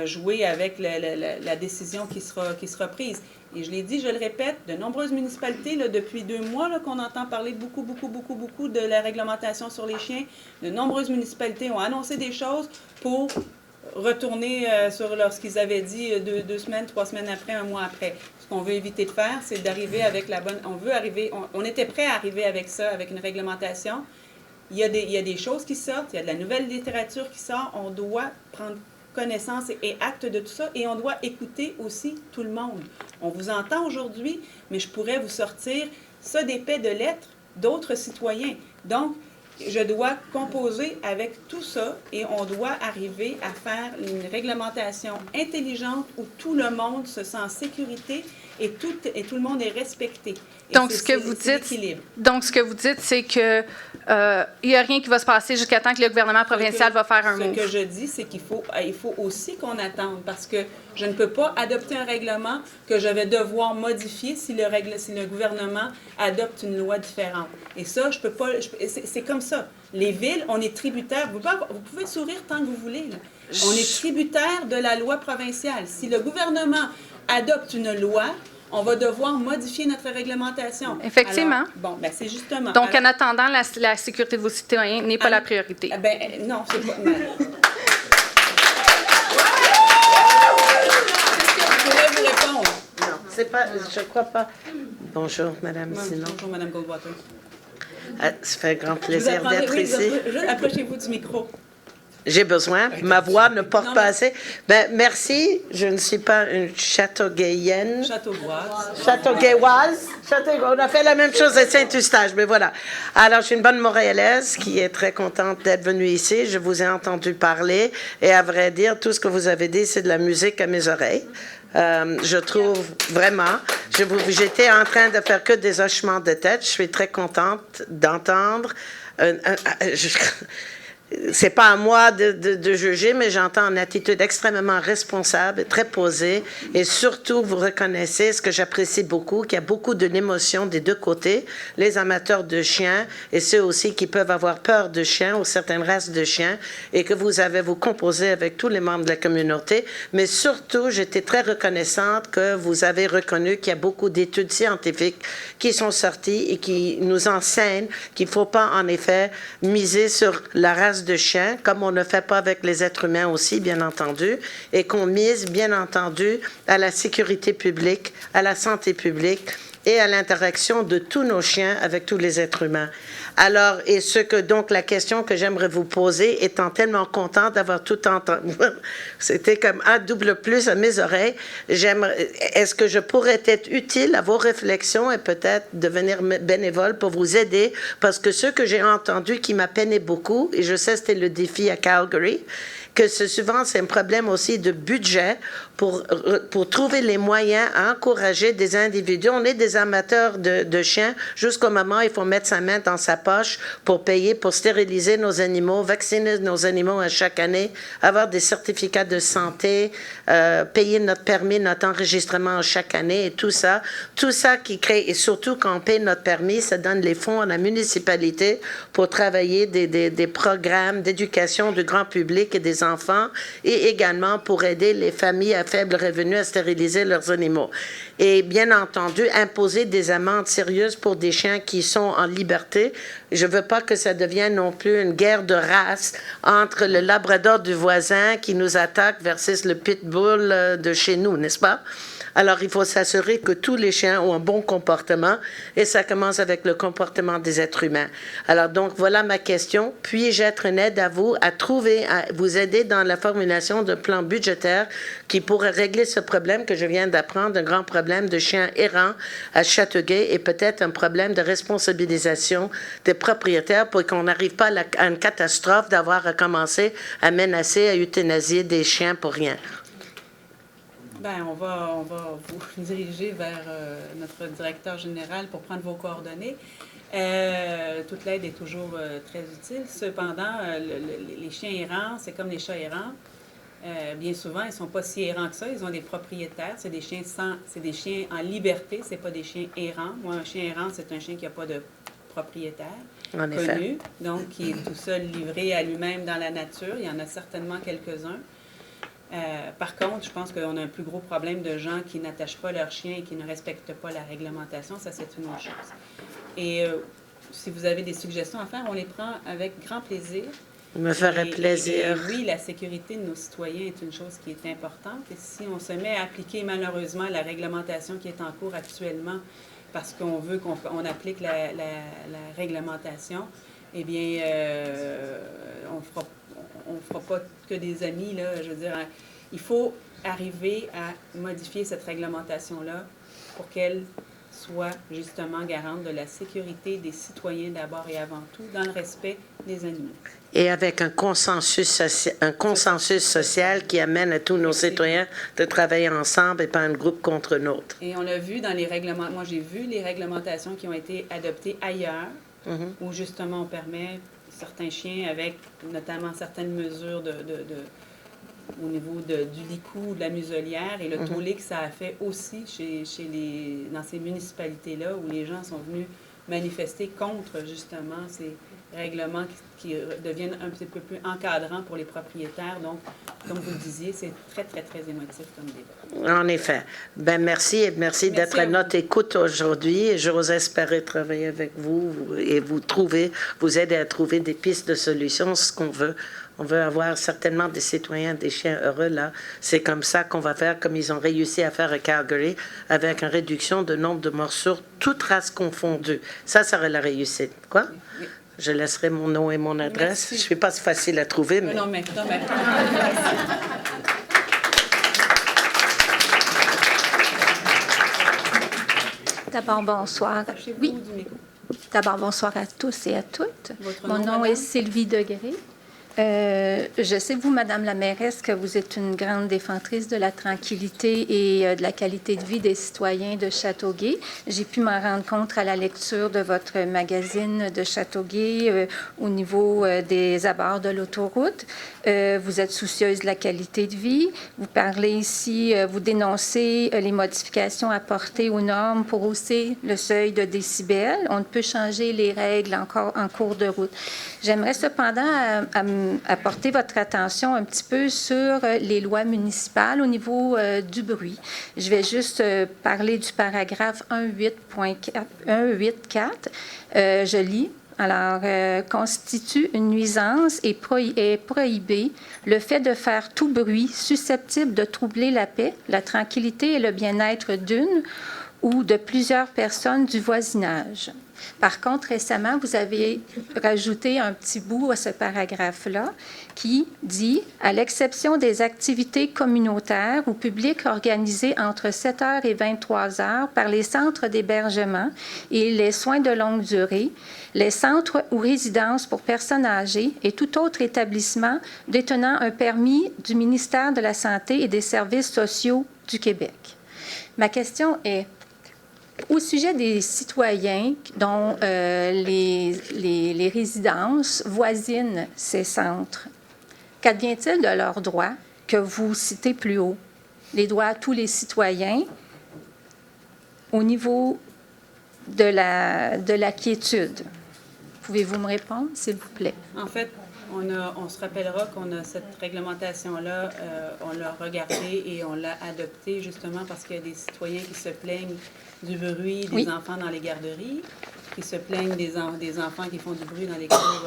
A: jouer avec la décision qui sera prise. Et je l'ai dit, je le répète, de nombreuses municipalités, là, depuis 2 mois, là, qu'on entend parler beaucoup de la réglementation sur les chiens, de nombreuses municipalités ont annoncé des choses pour retourner sur ce qu'ils avaient dit 2 semaines, 3 semaines après, 1 mois après. Ce qu'on veut éviter de faire, c'est d'arriver avec la bonne... On était prêt à arriver avec ça, avec une réglementation. Il y a des choses qui sortent, il y a de la nouvelle littérature qui sort, on doit prendre connaissance et acte de tout ça, et on doit écouter aussi tout le monde. On vous entend aujourd'hui, mais je pourrais vous sortir ça d'épais de lettres d'autres citoyens. Donc, je dois composer avec tout ça et on doit arriver à faire une réglementation intelligente où tout le monde se sent en sécurité et tout le monde est respecté.
G: Donc, ce que vous dites, c'est que il n'y a rien qui va se passer jusqu'à temps que le gouvernement provincial va faire un move.
A: Ce que je dis, c'est qu'il faut aussi qu'on attende parce que je ne peux pas adopter un règlement que je vais devoir modifier si le gouvernement adopte une loi différente. Et ça, je peux pas. C'est comme ça. Les villes, on est tributaire. Vous pouvez sourire tant que vous voulez, là. On est tributaire de la loi provinciale. Si le gouvernement adopte une loi, on va devoir modifier notre réglementation.
G: Effectivement.
A: Alors, bon, c'est justement...
G: Donc, en attendant, la sécurité de vos citoyens n'est pas la priorité.
A: Non, c'est pas... Je pourrais vous répondre.
D: Non, c'est pas... Je crois pas. Bonjour, Madame Sinon.
A: Bonjour, Madame Goldwater.
D: Ça fait grand plaisir d'être ici.
A: Approchez-vous du micro.
D: J'ai besoin. Ma voix ne porte pas assez. Ben, merci. Je ne suis pas une châteauguayenne. Châteauguayoise. On a fait la même chose à Saint-Eustache, mais voilà. Alors, je suis une bonne Montréalaise qui est très contente d'être venue ici. Je vous ai entendu parler et à vrai dire, tout ce que vous avez dit, c'est de la musique à mes oreilles. Je trouve vraiment, j'étais en train de faire que des hochements de tête. Je suis très contente d'entendre. C'est pas à moi de juger, mais j'entends une attitude extrêmement responsable, très posée, et surtout, vous reconnaissez ce que j'apprécie beaucoup, qu'il y a beaucoup de l'émotion des deux côtés, les amateurs de chiens et ceux aussi qui peuvent avoir peur de chiens ou certaines races de chiens, et que vous avez vous composé avec tous les membres de la communauté, mais surtout, j'étais très reconnaissante que vous avez reconnu qu'il y a beaucoup d'études scientifiques qui sont sorties et qui nous enseignent qu'il ne faut pas, en effet, miser sur la race de chiens, comme on ne fait pas avec les êtres humains aussi, bien entendu, et qu'on mise, bien entendu, à la sécurité publique, à la santé publique et à l'interaction de tous nos chiens avec tous les êtres humains. Alors, et donc, la question que j'aimerais vous poser, étant tellement contente d'avoir tout entendu, c'était comme un double plus à mes oreilles, est-ce que je pourrais être utile à vos réflexions et peut-être devenir bénévole pour vous aider? Parce que ce que j'ai entendu qui m'a peiné beaucoup, et je sais c'était le défi à Calgary, que souvent c'est un problème aussi de budget pour trouver les moyens à encourager des individus. On est des amateurs de chiens jusqu'au moment où il faut mettre sa main dans sa poche pour payer, pour stériliser nos animaux, vacciner nos animaux à chaque année, avoir des certificats de santé, payer notre permis, notre enregistrement chaque année et tout ça qui crée, et surtout quand on paye notre permis, ça donne les fonds à la municipalité pour travailler des programmes d'éducation du grand public et des enfants, et également pour aider les familles à faible revenu à stériliser leurs animaux. Et bien entendu, imposer des amendes sérieuses pour des chiens qui sont en liberté. Je ne veux pas que ça devienne non plus une guerre de race entre le labrador du voisin qui nous attaque versus le pitbull de chez nous, n'est-ce pas? Alors, il faut s'assurer que tous les chiens ont un bon comportement et ça commence avec le comportement des êtres humains. Alors, donc, voilà ma question. Puis-je être une aide à vous, à vous aider dans la formulation d'un plan budgétaire qui pourrait régler ce problème que je viens d'apprendre, un grand problème de chiens errants à Châteauguay et peut-être un problème de responsabilisation des propriétaires pour qu'on n'arrive pas à une catastrophe d'avoir à commencer à menacer, à euthanasier des chiens pour rien.
A: Bien, on va vous diriger vers notre directeur général pour prendre vos coordonnées. Toute l'aide est toujours très utile. Cependant, les chiens errants, c'est comme les chats errants. Bien souvent, ils ne sont pas si errants que ça. Ils ont des propriétaires. C'est des chiens en liberté. Ce n'est pas des chiens errants. Moi, un chien errant, c'est un chien qui n'a pas de propriétaire connu, donc qui est tout seul livré à lui-même dans la nature. Il y en a certainement quelques-uns. Par contre, je pense qu'on a un plus gros problème de gens qui n'attachent pas leurs chiens et qui ne respectent pas la réglementation. Ça, c'est une autre chose. Et si vous avez des suggestions à faire, on les prend avec grand plaisir.
D: Me ferait plaisir.
A: Et oui, la sécurité de nos citoyens est une chose qui est importante. Et si on se met à appliquer malheureusement la réglementation qui est en cours actuellement, parce qu'on veut qu'on applique la réglementation, eh bien, on ne fera pas que des amis, là. Je veux dire, il faut arriver à modifier cette réglementation-là pour qu'elle soit justement garante de la sécurité des citoyens d'abord et avant tout, dans le respect des animaux.
D: Et avec un consensus social qui amène à tous nos citoyens de travailler ensemble et pas un groupe contre l'autre.
A: Et on l'a vu dans les règlements. Moi, j'ai vu les réglementations qui ont été adoptées ailleurs, où justement on permet certains chiens avec notamment certaines mesures au niveau du licou, de la muselière et le tollé que ça a fait aussi dans ces municipalités-là où les gens sont venus manifester contre justement ces règlements qui deviennent un petit peu plus encadrants pour les propriétaires. Donc, comme vous le disiez, c'est très, très, très émotif comme débat.
D: En effet. Ben merci et merci d'être à notre écoute aujourd'hui. J'ose espérer travailler avec vous et vous aider à trouver des pistes de solutions, ce qu'on veut. On veut avoir certainement des citoyens, des chiens heureux, là. C'est comme ça qu'on va faire, comme ils ont réussi à faire à Calgary, avec une réduction de nombre de morsures, toutes races confondues. Ça serait la réussite. Quoi?
A: Oui.
D: Je laisserai mon nom et mon adresse.
A: Merci.
D: Je ne suis pas si facile à trouver, mais...
A: Non, mais.
H: D'abord, bonsoir.
A: Approchez-vous
H: Oui,
A: du micro.
H: d'abord, bonsoir à tous et à toutes.
A: Votre
H: Mon
A: nom,
H: nom
A: madame?
H: est Sylvie Degré. Je sais, vous, Madame la mairesse, que vous êtes une grande défensrice de la tranquillité et de la qualité de vie des citoyens de Châteauguay. J'ai pu m'en rendre compte à la lecture de votre magazine de Châteauguay au niveau des abords de l'autoroute. Vous êtes soucieuse de la qualité de vie. Vous parlez ici, vous dénoncez les modifications apportées aux normes pour hausser le seuil de décibels. On ne peut changer les règles encore en cours de route. J'aimerais cependant apporter votre attention un petit peu sur les lois municipales au niveau du bruit. Je vais juste parler du paragraphe 1.8.4. Je lis. Alors, constitue une nuisance et est prohibé le fait de faire tout bruit susceptible de troubler la paix, la tranquillité et le bien-être d'une ou de plusieurs personnes du voisinage. Par contre, récemment, vous avez rajouté un petit bout à ce paragraphe-là qui dit « À l'exception des activités communautaires ou publiques organisées entre 7 heures et 23 heures par les centres d'hébergement et les soins de longue durée, les centres ou résidences pour personnes âgées et tout autre établissement détenant un permis du ministère de la Santé et des Services sociaux du Québec. » Ma question est, au sujet des citoyens dont les résidences voisinent ces centres, qu'advient-il de leurs droits que vous citez plus haut? Les droits à tous les citoyens au niveau de la quiétude. Pouvez-vous me répondre, s'il vous plaît?
A: En fait, on se rappellera qu'on a cette réglementation-là, on l'a regardée et on l'a adoptée justement parce qu'il y a des citoyens qui se plaignent du bruit des enfants dans les garderies, qui se plaignent des enfants qui font du bruit dans les cours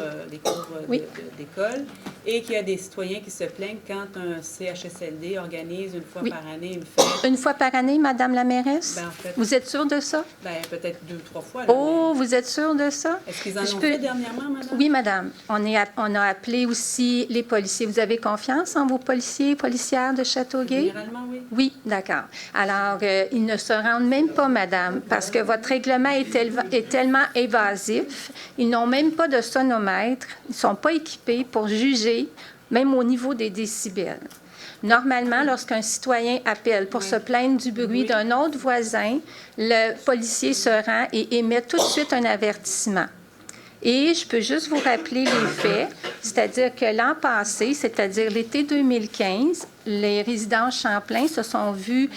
A: d'école, et qu'il y a des citoyens qui se plaignent quand un CHSLD organise une fois par année une fête.
H: Une fois par année, Madame la mairesse?
A: Ben, en fait,
H: vous êtes sûre de ça?
A: Ben, peut-être 2 ou 3 fois. Là,
H: Oh, vous êtes sûre de ça?
A: Est-ce qu'ils en ont fait dernièrement, Madame?
H: Oui, Madame. On a appelé aussi les policiers. Vous avez confiance en vos policiers et policières de Châteauguay?
A: Généralement, oui.
H: Oui, d'accord. Alors, ils ne se rendent même pas, Madame, parce que votre règlement est tellement évasif. Ils n'ont même pas de sonomètre. Ils ne sont pas équipés pour juger, même au niveau des décibels. Normalement, lorsqu'un citoyen appelle pour se plaindre du bruit d'un autre voisin, le policier se rend et émet tout de suite un avertissement. Et je peux juste vous rappeler les faits, c'est-à-dire que l'an passé, c'est-à-dire l'été 2015, les résidents Champlain se sont vus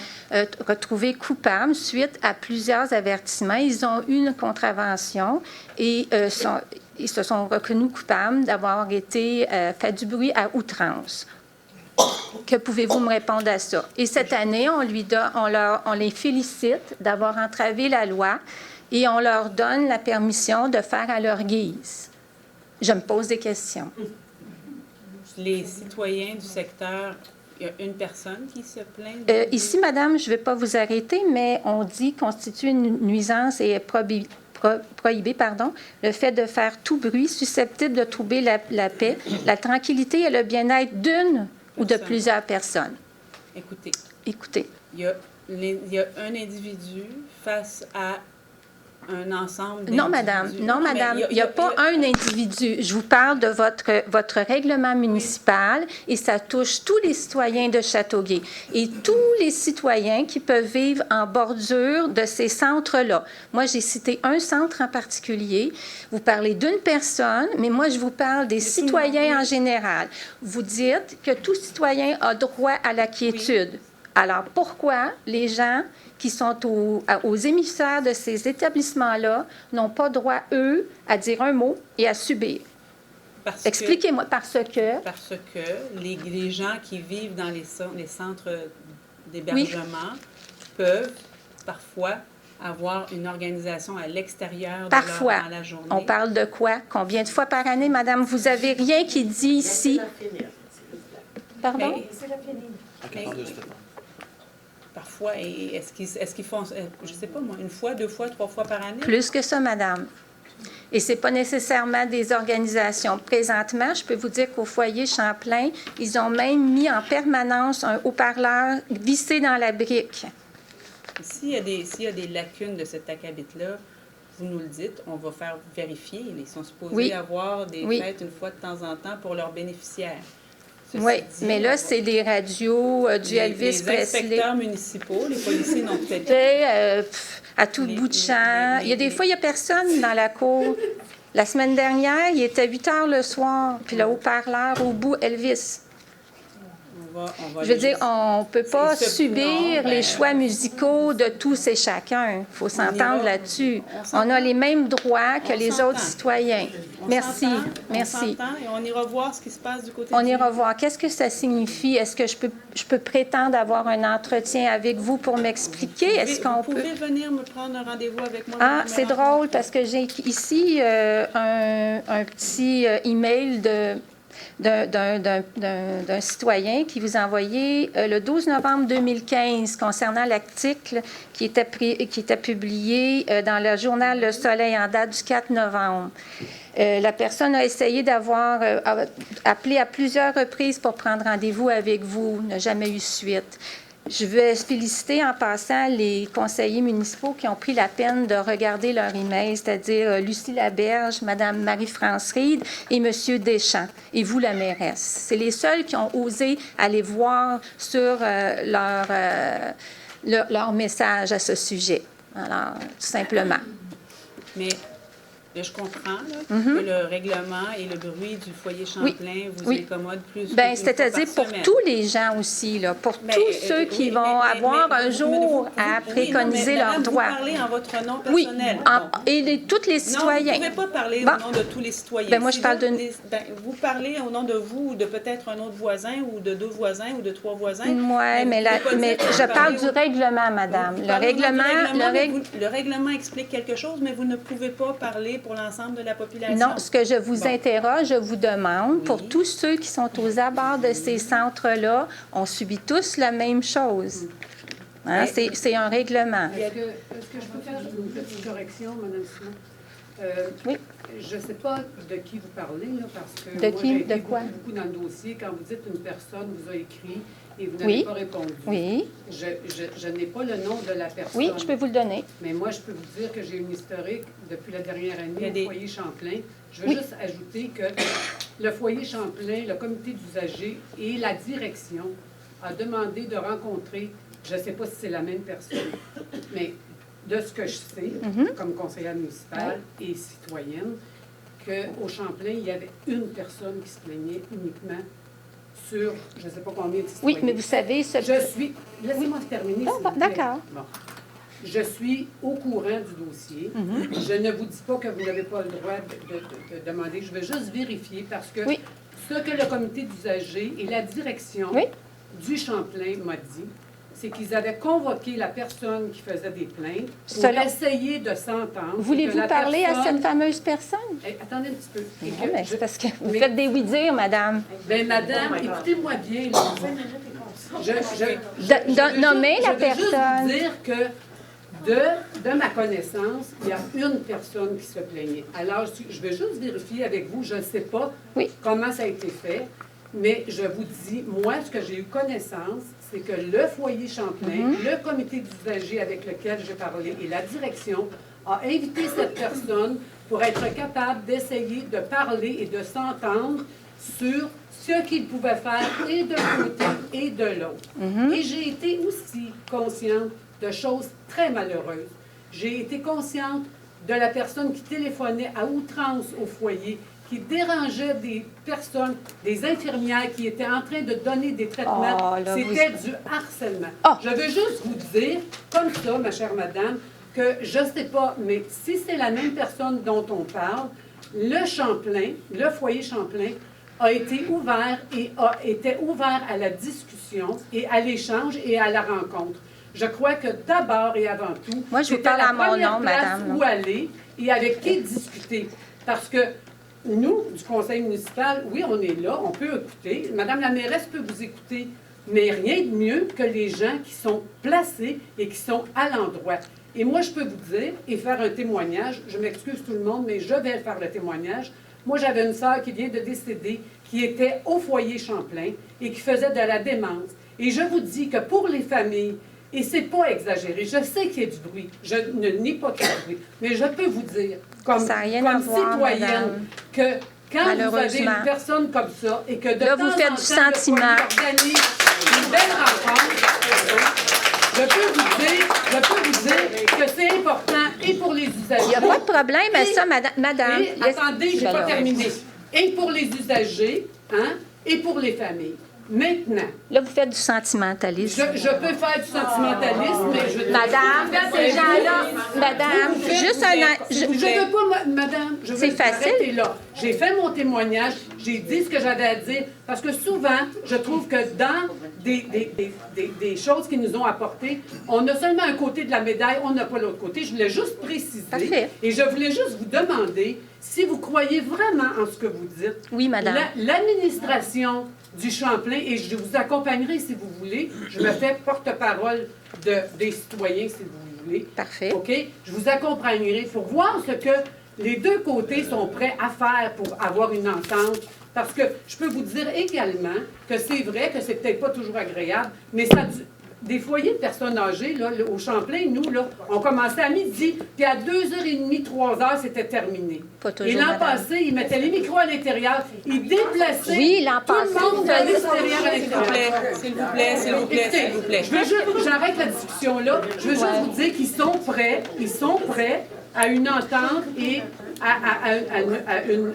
H: retrouvés coupables suite à plusieurs avertissements. Ils ont eu une contravention et ils se sont reconnus coupables d'avoir été fait du bruit à outrance. Que pouvez-vous me répondre à ça? Et cette année, on les félicite d'avoir entravé la loi et on leur donne la permission de faire à leur guise. Je me pose des questions.
A: Les citoyens du secteur, il y a une personne qui se plaint?
H: Ici, Madame, je ne vais pas vous arrêter, mais on dit constitue une nuisance et est prohibé le fait de faire tout bruit susceptible de troubler la paix, la tranquillité et le bien-être d'une ou de plusieurs personnes.
A: Écoutez. Il y a un individu face à un ensemble d'individus.
H: Non, Madame, il n'y a pas un individu. Je vous parle de votre règlement municipal et ça touche tous les citoyens de Châteauguay et tous les citoyens qui peuvent vivre en bordure de ces centres-là. Moi, j'ai cité un centre en particulier. Vous parlez d'une personne, mais moi, je vous parle des citoyens en général. Vous dites que tout citoyen a droit à la quiétude. Oui. Alors, pourquoi les gens qui sont aux émissaires de ces établissements-là n'ont pas droit, eux, à dire un mot et à subir? Expliquez-moi. Parce que
A: les gens qui vivent dans les centres d'hébergement peuvent parfois avoir une organisation à l'extérieur dans la journée.
H: On parle de quoi? Combien de fois par année, Madame? Vous n'avez rien qui dit ici. Pardon?
A: Parfois, est-ce qu'ils font, je ne sais pas moi, 1 fois, 2 fois, 3 fois par année?
H: Plus que ça, Madame. Et ce n'est pas nécessairement des organisations. Présentement, je peux vous dire qu'au foyer Champlain, ils ont même mis en permanence un haut-parleur vissé dans la brique.
A: S'il y a des lacunes de cet acabit-là, vous nous le dites, on va faire vérifier. Ils sont supposés avoir des fêtes une fois de temps en temps pour leurs bénéficiaires.
H: Oui, mais là, c'est des radios du Elvis Presley.
A: Les inspecteurs municipaux, les policiers n'ont peut-être pas.
H: À tout bout de champ. Il y a des fois, il n'y a personne dans la cour. La semaine dernière, il était 8 heures le soir, puis le haut-parleur au bout, Elvis. Je veux dire, on ne peut pas subir les choix musicaux de tous et chacun. Il faut s'entendre là-dessus. On a les mêmes droits que les autres citoyens. Merci. Merci.
A: Et on ira voir ce qui se passe du côté
H: On ira voir. Qu'est-ce que ça signifie? Est-ce que je peux prétendre avoir un entretien avec vous pour m'expliquer? Est-ce qu'on peut...
A: Vous pouvez venir me prendre un rendez-vous avec moi?
H: Ah, c'est drôle parce que j'ai ici un petit email d'un citoyen qui vous a envoyé le 12 novembre 2015 concernant l'article qui était publié dans le journal Le Soleil en date du 4 novembre. La personne a essayé d'avoir appelé à plusieurs reprises pour prendre rendez-vous avec vous, n'a jamais eu suite. Je veux féliciter en passant les conseillers municipaux qui ont pris la peine de regarder leur email, c'est-à-dire Lucie Laberge, Mme Marie-France Reid et M. Deschamps, et vous, la mairesse. C'est les seuls qui ont osé aller voir sur leur message à ce sujet. Alors, tout simplement.
A: Mais je comprends que le règlement et le bruit du foyer Champlain vous incommodent plus.
H: Bien, c'est-à-dire pour tous les gens aussi, là, pour tous ceux qui vont avoir un jour à préconiser leurs droits.
A: Vous parlez en votre nom personnel.
H: Et de tous les citoyens.
A: Non, vous ne pouvez pas parler au nom de tous les citoyens.
H: Bien, moi, je parle
A: vous parlez au nom de vous ou de peut-être un autre voisin ou de 2 voisins ou de 3 voisins.
H: Oui, mais je parle du règlement, madame.
A: Le règlement explique quelque chose, mais vous ne pouvez pas parler pour l'ensemble de la population.
H: Non, ce que je vous interroge, je vous demande, pour tous ceux qui sont aux abords de ces centres-là, on subit tous la même chose. Hein? C'est un règlement.
I: Est-ce que je peux faire une petite correction, Mme Simon?
H: Oui.
I: Je ne sais pas de qui vous parlez, là, parce que
H: de
I: moi,
H: qui?
I: j'ai été
H: de quoi?
I: beaucoup dans le dossier. Quand vous dites une personne vous a écrit et vous n'avez pas répondu.
H: Oui.
I: Je n'ai pas le nom de la personne.
H: Oui, je peux vous le donner.
I: Mais moi, je peux vous dire que j'ai une historique depuis la dernière année au foyer Champlain. Je veux juste ajouter que le foyer Champlain, le comité d'usagers et la direction a demandé de rencontrer, je ne sais pas si c'est la même personne, mais de ce que je sais, comme conseillère municipale et citoyenne, qu'au Champlain, il y avait une personne qui se plaignait uniquement sur, je ne sais pas combien de citoyens.
H: Oui, mais vous savez...
I: Laissez-moi terminer, s'il vous plaît.
H: D'accord.
I: Bon. Je suis au courant du dossier. Je ne vous dis pas que vous n'avez pas le droit de demander. Je veux juste vérifier parce que ce que le comité d'usagers et la direction du Champlain m'a dit, c'est qu'ils avaient convoqué la personne qui faisait des plaintes pour essayer de s'entendre.
H: Voulez-vous parler à cette fameuse personne?
I: Attendez un petit peu.
H: C'est parce que vous faites des oui-dire, madame.
I: Bien, madame, écoutez-moi bien.
H: Nommez la personne.
I: Je veux juste vous dire que de ma connaissance, il y a une personne qui se plaignait. Alors, je vais juste vérifier avec vous. Je ne sais pas comment ça a été fait, mais je vous dis, moi, ce que j'ai eu connaissance, c'est que le foyer Champlain, le comité d'usagers avec lequel j'ai parlé et la direction a invité cette personne pour être capable d'essayer de parler et de s'entendre sur ce qu'il pouvait faire et d'un côté et de l'autre. Et j'ai été aussi consciente de choses très malheureuses. J'ai été consciente de la personne qui téléphonait à outrance au foyer, qui dérangeait des personnes, des infirmières qui étaient en train de donner des traitements. C'était du harcèlement. Je veux juste vous dire, comme ça, ma chère madame, que je ne sais pas, mais si c'est la même personne dont on parle, le Champlain, le foyer Champlain, a été ouvert et était ouvert à la discussion et à l'échange et à la rencontre. Je crois que d'abord et avant tout,
H: c'était la première place
I: où aller et avec qui discuter. Parce que nous, du conseil municipal, oui, on est là, on peut écouter. Madame la mairesse peut vous écouter mais rien de mieux que les gens qui sont placés et qui sont à l'endroit. Et moi, je peux vous dire et faire un témoignage, je m'excuse tout le monde, mais je vais faire le témoignage. Moi, j'avais une sœur qui vient de décéder, qui était au foyer Champlain et qui faisait de la démence. Et je vous dis que pour les familles, et c'est pas exagéré, je sais qu'il y a du bruit, je ne nie pas qu'il y a du bruit, mais je peux vous dire, comme citoyenne, que quand vous avez une personne comme ça et que de
H: là,
I: temps
H: vous faites
I: en
H: du
I: temps, le
H: sentiment.
I: foyer organise une belle rencontre, je peux vous dire que c'est important et pour les usagers.
H: Il n'y a pas de problème, mais ça, madame.
I: Et, attendez, je n'ai pas terminé. Et pour les usagers, hein, et pour les familles. Maintenant.
H: Là, vous faites du sentimentalisme.
I: Je peux faire du sentimentalisme, mais je...
H: Madame, ces gens-là, madame, juste un...
I: Je ne veux pas, madame, je veux
H: c'est facile.
I: arrêter là. J'ai fait mon témoignage, j'ai dit ce que j'avais à dire, parce que souvent, je trouve que dans des choses qui nous ont apportées, on a seulement un côté de la médaille, on n'a pas l'autre côté. Je voulais juste préciser.
H: Parfait.
I: Et je voulais juste vous demander si vous croyez vraiment en ce que vous dites.
H: Oui, madame.
I: L'administration du Champlain, et je vous accompagnerai si vous voulez. Je me fais porte-parole des citoyens si vous voulez.
H: Parfait.
I: OK? Je vous accompagnerai pour voir ce que les deux côtés sont prêts à faire pour avoir une entente. Parce que je peux vous dire également que c'est vrai que c'est peut-être pas toujours agréable, mais ça... Des foyers de personnes âgées, là, au Champlain, nous, là, on commençait à midi, puis à 2h30, 3h, c'était terminé.
H: Pas toujours,
I: et l'an
H: madame.
I: passé, ils mettaient les micros à l'intérieur, ils déplaçaient
H: Oui, l'an
I: tout
H: passé,
I: le monde à
H: vous faisiez-
I: l'extérieur à l'intérieur.
A: S'il vous plaît, s'il vous plaît, s'il vous plaît.
I: Je veux juste, j'arrête la discussion là. Je veux juste vous dire qu'ils sont prêts à une entente et à une...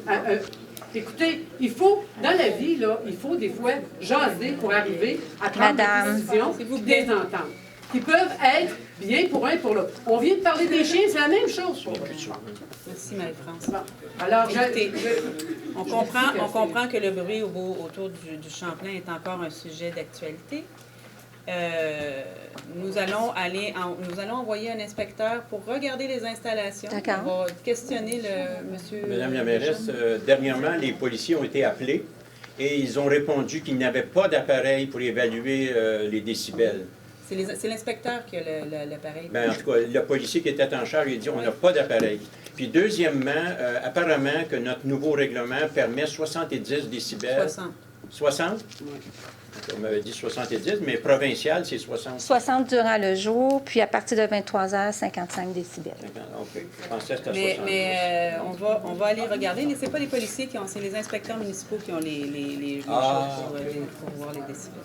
I: Écoutez, il faut, dans la vie, là, il faut des fois jaser pour arriver à prendre
H: Madame.
I: des décisions, des ententes, qui peuvent être bien pour un et pour l'autre. On vient de parler des chiens, c'est la même chose.
A: Merci, Marie-France.
I: Bon. Alors,
A: Écoutez, on comprend que le bruit autour du Champlain est encore un sujet d'actualité. Nous allons envoyer un inspecteur pour regarder les installations.
H: D'accord.
A: On va questionner le monsieur...
C: Madame la mairesse, dernièrement, les policiers ont été appelés et ils ont répondu qu'ils n'avaient pas d'appareil pour évaluer les décibels.
A: C'est l'inspecteur qui a l'appareil.
C: Ben, en tout cas, le policier qui était en charge, il a dit on n'a pas d'appareil. Puis deuxièmement, apparemment que notre nouveau règlement permet 70 décibels.
A: 60.
C: 60? Oui. On m'avait dit 70, mais provincial, c'est 60.
H: 60 durant le jour, puis à partir de 23h, 55 décibels.
C: OK. Je pensais que c'était 60.
A: Mais on va aller regarder. Mais ce n'est pas les policiers qui ont, c'est les inspecteurs municipaux qui ont les choses pour voir les décibels.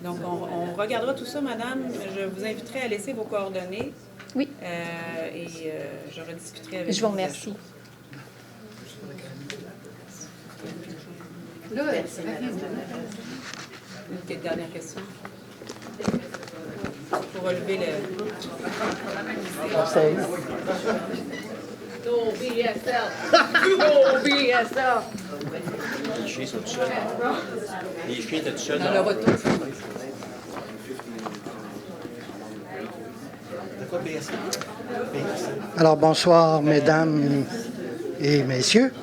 A: Donc, on regardera tout ça, madame. Je vous inviterai à laisser vos coordonnées.
H: Oui.
A: Et je rediscuterai avec vous.
H: Je vous remercie.
I: là,
A: Une dernière question. Pour relever le...
I: No BSL.
H: Oh, BSL!
C: Les chiens sont tout seuls. Les chiens étaient tout seuls.
A: Dans le retour.
J: Alors, bonsoir, mesdames et messieurs.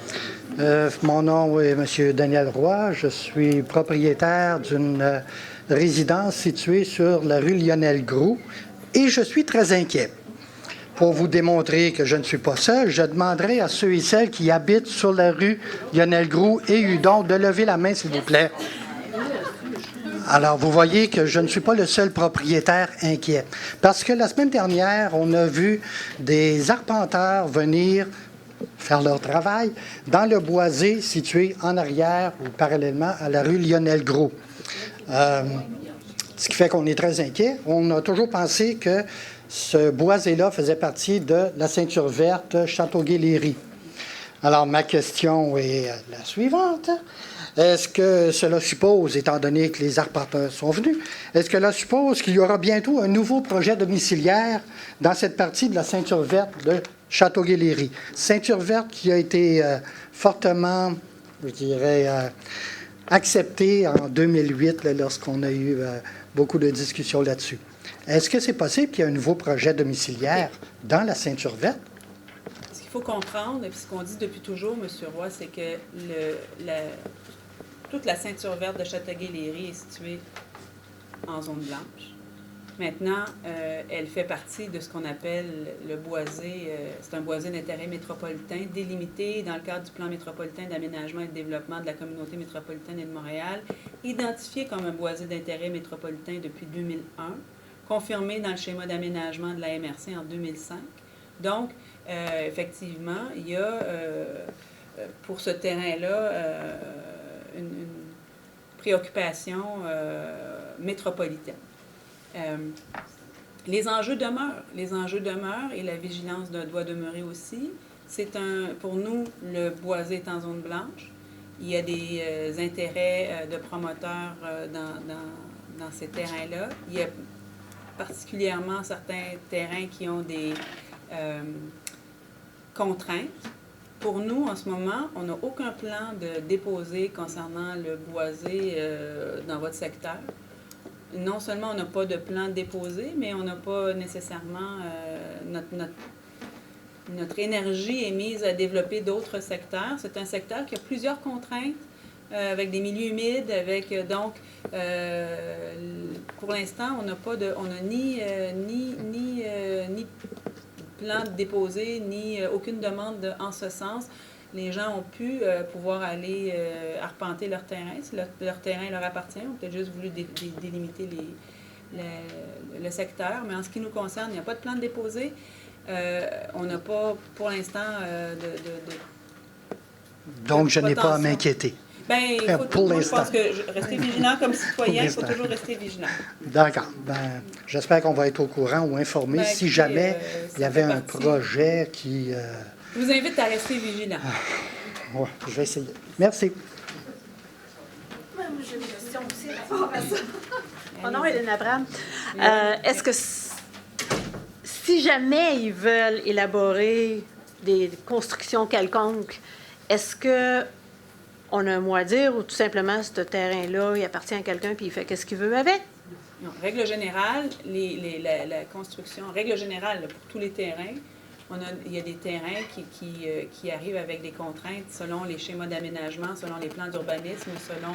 J: Mon nom est M. Daniel Roy. Je suis propriétaire d'une résidence située sur la rue Lionel-Groux et je suis très inquiet. Pour vous démontrer que je ne suis pas seul, je demanderai à ceux et celles qui habitent sur la rue Lionel-Groux et Hudon de lever la main, s'il vous plaît. Alors, vous voyez que je ne suis pas le seul propriétaire inquiet. Parce que la semaine dernière, on a vu des arpenteurs venir faire leur travail dans le boisé situé en arrière ou parallèlement à la rue Lionel-Groux. Ce qui fait qu'on est très inquiet. On a toujours pensé que ce boisé-là faisait partie de la ceinture verte Châteauguay-Léry. Alors, ma question est la suivante. Est-ce que cela suppose, étant donné que les arpenteurs sont venus, est-ce que cela suppose qu'il y aura bientôt un nouveau projet domiciliaire dans cette partie de la ceinture verte de Châteauguay-Léry? Ceinture verte qui a été fortement, je dirais, acceptée en 2008, là, lorsqu'on a eu beaucoup de discussions là-dessus. Est-ce que c'est possible qu'il y ait un nouveau projet domiciliaire dans la ceinture verte?
A: Ce qu'il faut comprendre, et puis ce qu'on dit depuis toujours, M. Roy, c'est que toute la ceinture verte de Châteauguay-Léry est située en zone blanche. Maintenant, elle fait partie de ce qu'on appelle le boisé. C'est un boisé d'intérêt métropolitain délimité dans le cadre du plan métropolitain d'aménagement et de développement de la communauté métropolitaine et de Montréal, identifié comme un boisé d'intérêt métropolitain depuis 2001, confirmé dans le schéma d'aménagement de la MRC en 2005. Donc, effectivement, il y a pour ce terrain-là une préoccupation métropolitaine. Les enjeux demeurent et la vigilance doit demeurer aussi. Pour nous, le boisé est en zone blanche. Il y a des intérêts de promoteurs dans ces terrains-là. Il y a particulièrement certains terrains qui ont des contraintes. Pour nous, en ce moment, on n'a aucun plan de déposer concernant le boisé dans votre secteur. Non seulement on n'a pas de plan déposé, mais on n'a pas nécessairement notre énergie est mise à développer d'autres secteurs. C'est un secteur qui a plusieurs contraintes, avec des milieux humides, donc pour l'instant on n'a ni plan déposé, ni aucune demande en ce sens. Les gens ont pu pouvoir aller arpenter leur terrain. Si leur terrain leur appartient, on a peut-être juste voulu délimiter le secteur. Mais en ce qui nous concerne, il n'y a pas de plan de déposé. On n'a pas, pour l'instant,
J: Donc, je n'ai pas à m'inquiéter.
A: Bien, je pense que rester vigilant comme citoyen, il faut toujours rester vigilant.
J: D'accord. Ben, j'espère qu'on va être au courant ou informé si jamais il y avait un projet qui...
A: Je vous invite à rester vigilant.
J: Ouais, je vais essayer. Merci.
K: Moi, j'ai une question aussi par rapport à ça. Mon nom est Hélène Abraham. Est-ce que si jamais ils veulent élaborer des constructions quelconques, est-ce qu'on a un mot à dire ou tout simplement ce terrain-là, il appartient à quelqu'un puis il fait ce qu'il veut avec?
A: Non, règle générale, la construction, règle générale pour tous les terrains, il y a des terrains qui arrivent avec des contraintes selon les schémas d'aménagement, selon les plans d'urbanisme, selon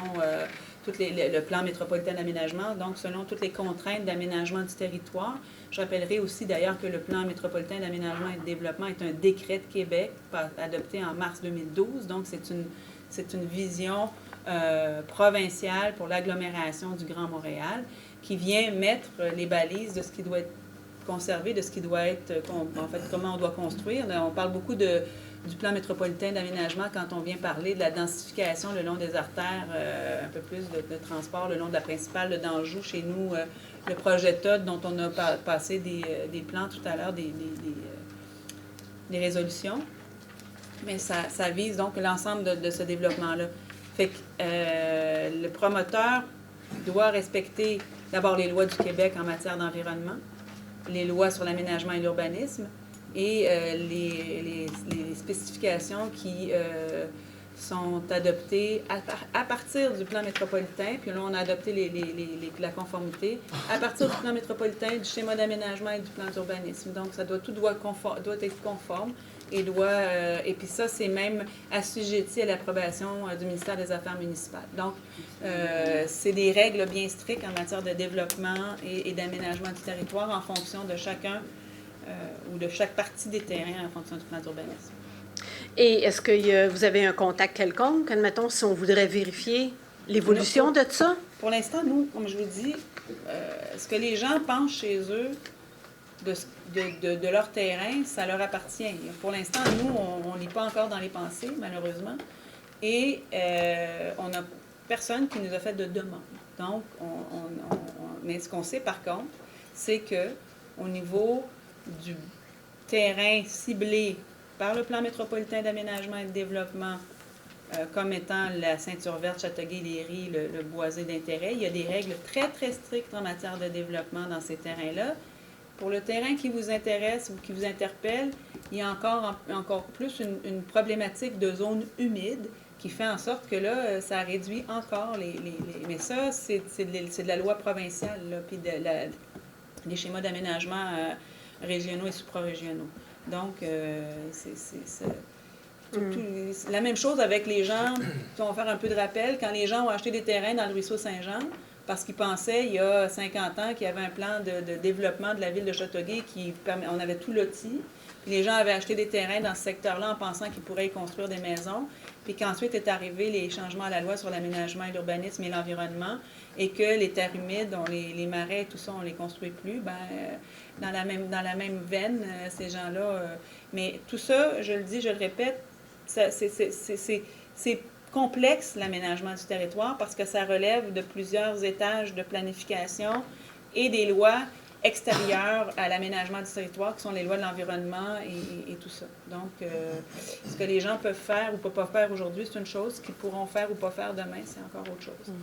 A: le plan métropolitain d'aménagement, donc selon toutes les contraintes d'aménagement du territoire. Je rappellerai aussi d'ailleurs que le plan métropolitain d'aménagement et de développement est un décret de Québec adopté en mars 2012, donc c'est une vision provinciale pour l'agglomération du Grand Montréal qui vient mettre les balises de ce qui doit être conservé, de ce qui doit être, en fait, comment on doit construire. Là, on parle beaucoup du plan métropolitain d'aménagement quand on vient parler de la densification le long des artères, un peu plus de transport le long de la principale de d'Anjou. Chez nous, le projet TOD dont on a passé des plans tout à l'heure, des résolutions. Mais ça vise donc l'ensemble de ce développement-là. Fait que le promoteur doit respecter d'abord les lois du Québec en matière d'environnement, les lois sur l'aménagement et l'urbanisme et les spécifications qui sont adoptées à partir du plan métropolitain, puis là on a adopté la conformité, à partir du plan métropolitain, du schéma d'aménagement et du plan d'urbanisme. Donc tout doit être conforme et puis ça c'est même assujetti à l'approbation du ministère des Affaires municipales. Donc c'est des règles bien strictes en matière de développement et d'aménagement du territoire en fonction de chacun ou de chaque partie des terrains en fonction du plan d'urbanisme.
K: Et est-ce que vous avez un contact quelconque, admettons, si on voudrait vérifier l'évolution de ça?
A: Pour l'instant, nous, comme je vous dis, ce que les gens pensent chez eux de leur terrain, ça leur appartient. Pour l'instant, nous, on ne lit pas encore dans les pensées, malheureusement, et on n'a personne qui nous a fait de demande. Donc, mais ce qu'on sait par contre, c'est que au niveau du terrain ciblé par le plan métropolitain d'aménagement et de développement comme étant la ceinture verte Châteauguay-Léry, le boisé d'intérêt, il y a des règles très, très strictes en matière de développement dans ces terrains-là. Pour le terrain qui vous intéresse ou qui vous interpelle, il y a encore plus une problématique de zone humide qui fait en sorte que là, ça réduit encore mais ça, c'est de la loi provinciale, là, puis les schémas d'aménagement régionaux et supra-régionaux. Donc, La même chose avec les gens qui vont faire un peu de rappel. Quand les gens ont acheté des terrains dans le ruisseau Saint-Jean, parce qu'ils pensaient, il y a 50 ans, qu'il y avait un plan de développement de la ville de Châteauguay on avait tout loti. Puis les gens avaient acheté des terrains dans ce secteur-là en pensant qu'ils pourraient y construire des maisons. Puis qu'ensuite est arrivé les changements à la loi sur l'aménagement et l'urbanisme et l'environnement, et que les terres humides, les marais et tout ça, on ne les construit plus. Dans la même veine, ces gens-là... mais tout ça, je le dis, je le répète, c'est complexe, l'aménagement du territoire, parce que ça relève de plusieurs étages de planification et des lois extérieures à l'aménagement du territoire, qui sont les lois de l'environnement et tout ça. Donc, ce que les gens peuvent faire ou ne peuvent pas faire aujourd'hui, c'est une chose. Ce qu'ils pourront faire ou pas faire demain, c'est encore autre chose.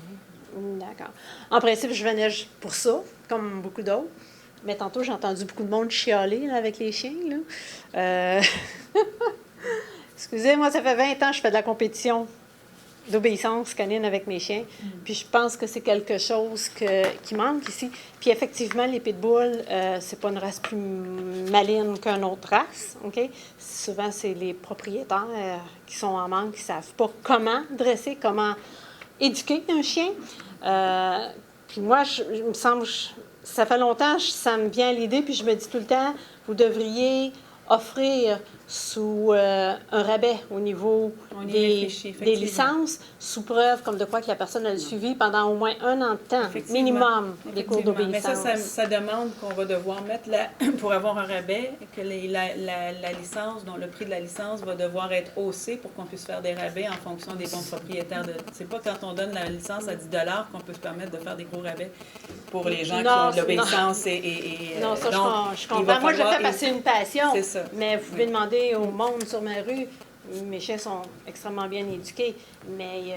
K: D'accord. En principe, je venais pour ça, comme beaucoup d'autres. Mais tantôt, j'ai entendu beaucoup de monde chialer là, avec les chiens. Là. Excusez, moi, ça fait 20 ans que je fais de la compétition d'obéissance canine avec mes chiens. Puis je pense que c'est quelque chose qui manque ici. Puis effectivement, les pitbulls, c'est pas une race plus maligne qu'une autre race. OK? Souvent, c'est les propriétaires qui sont en manque, qui savent pas comment dresser, comment éduquer un chien. Puis moi, il me semble, ça fait longtemps, ça me vient à l'idée, puis je me dis tout le temps, vous devriez offrir sous un rabais au niveau des licences, sous preuve comme de quoi que la personne a le suivi pendant au moins 1 an de temps, minimum, des cours d'obéissance.
A: Mais ça demande qu'on va devoir mettre, pour avoir un rabais, que la licence, dont le prix de la licence va devoir être haussé pour qu'on puisse faire des rabais en fonction des bons propriétaires. C'est pas quand on donne la licence à 10 $ qu'on peut se permettre de faire des gros rabais pour les gens qui ont de l'obéissance.
K: Non, ça, je comprends. Moi, je fais passer une passion.
A: C'est ça.
K: Mais vous pouvez demander au monde sur ma rue, mes chiens sont extrêmement bien éduqués, mais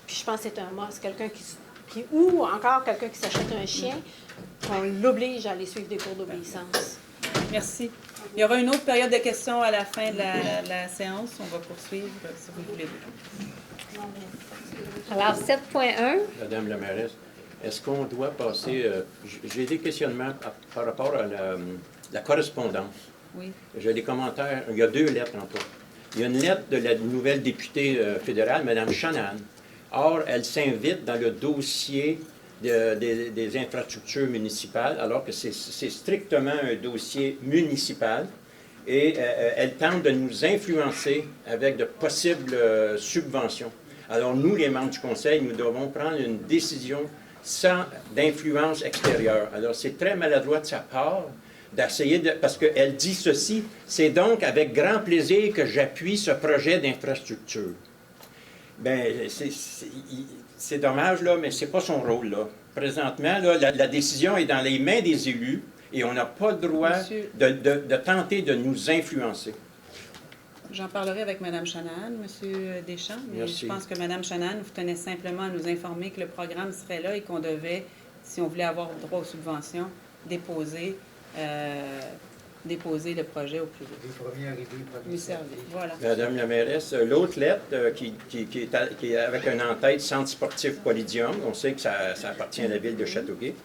K: je pense que c'est un must. Quelqu'un ou encore quelqu'un qui s'achète un chien, on l'oblige à aller suivre des cours d'obéissance.
A: Merci. Il y aura une autre période de questions à la fin de la séance. On va poursuivre, si vous voulez.
B: Alors, 7.1.
C: Madame la mairesse, est-ce qu'on doit passer... j'ai des questionnements par rapport à la correspondance.
A: Oui.
C: J'ai des commentaires. Il y a 2 lettres en tout. Il y a une lettre de la nouvelle députée fédérale, Mme Shanahan. Or, elle s'invite dans le dossier des infrastructures municipales, alors que c'est strictement un dossier municipal. Et elle tente de nous influencer avec de possibles subventions. Alors, nous, les membres du Conseil, nous devons prendre une décision sans d'influence extérieure. Alors, c'est très maladroit de sa part d'essayer de... Parce qu'elle dit ceci, c'est donc avec grand plaisir que j'appuie ce projet d'infrastructure. Bien, c'est dommage, là, mais ce n'est pas son rôle, là. Présentement, là, la décision est dans les mains des élus et on n'a pas le droit de tenter de nous influencer.
A: J'en parlerai avec Mme Shanahan, M. Deschamps. Mais
C: Merci.
A: je pense que Mme Shanahan vous tenait simplement à nous informer que le programme serait là et qu'on devait, si on voulait avoir droit aux subventions, déposer le projet au plus vite.
L: Les premiers arrivés,
A: Lui servir. Voilà.
C: Madame la mairesse, l'autre lettre qui est avec un en-tête Centre sportif Polydium, on sait que ça appartient à la ville de Châteauguay.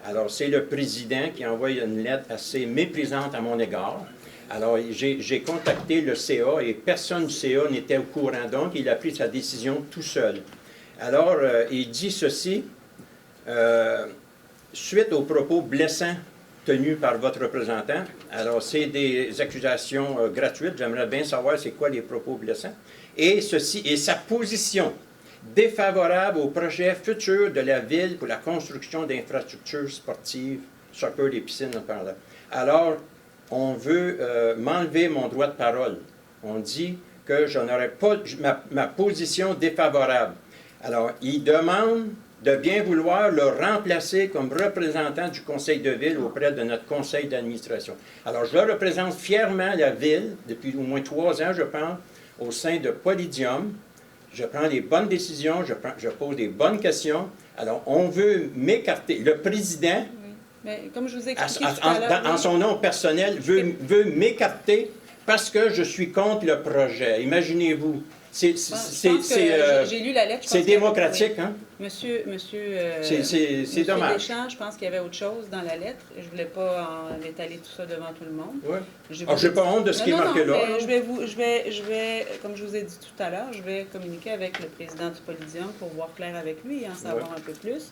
C: Alors, c'est le président qui envoie une lettre assez méprisante à mon égard. Alors, j'ai contacté le CA et personne du CA n'était au courant, donc il a pris sa décision tout seul. Alors, il dit ceci, suite aux propos blessants tenus par votre représentant. Alors, c'est des accusations gratuites. J'aimerais bien savoir c'est quoi les propos blessants. Et sa position défavorable au projet futur de la Ville pour la construction d'infrastructures sportives, soccer, des piscines, par là. Alors, on veut m'enlever mon droit de parole. On dit que je n'aurais pas ma position défavorable. Alors, il demande de bien vouloir le remplacer comme représentant du conseil de ville auprès de notre conseil d'administration. Alors, je représente fièrement la ville depuis au moins 3 ans, je pense, au sein de Polydium. Je prends les bonnes décisions, je pose des bonnes questions. Alors, on veut m'écarter. Le président,
A: oui. Mais comme je vous ai expliqué
C: en son nom personnel, veut m'écarter parce que je suis contre le projet. Imaginez-vous. C'est
A: j'ai lu la lettre. je pense
C: c'est
A: qu'il y avait-
C: démocratique,
A: oui.
C: hein?
A: Monsieur
C: C'est dommage.
A: Deschamps, je pense qu'il y avait autre chose dans la lettre. Je ne voulais pas étaler tout ça devant tout le monde.
C: Ouais.
A: Je
C: J'ai pas honte de ce qui est marqué là.
A: mais je vais, comme je vous ai dit tout à l'heure, je vais communiquer avec le président du Polydium pour voir clair avec lui et en savoir un peu plus.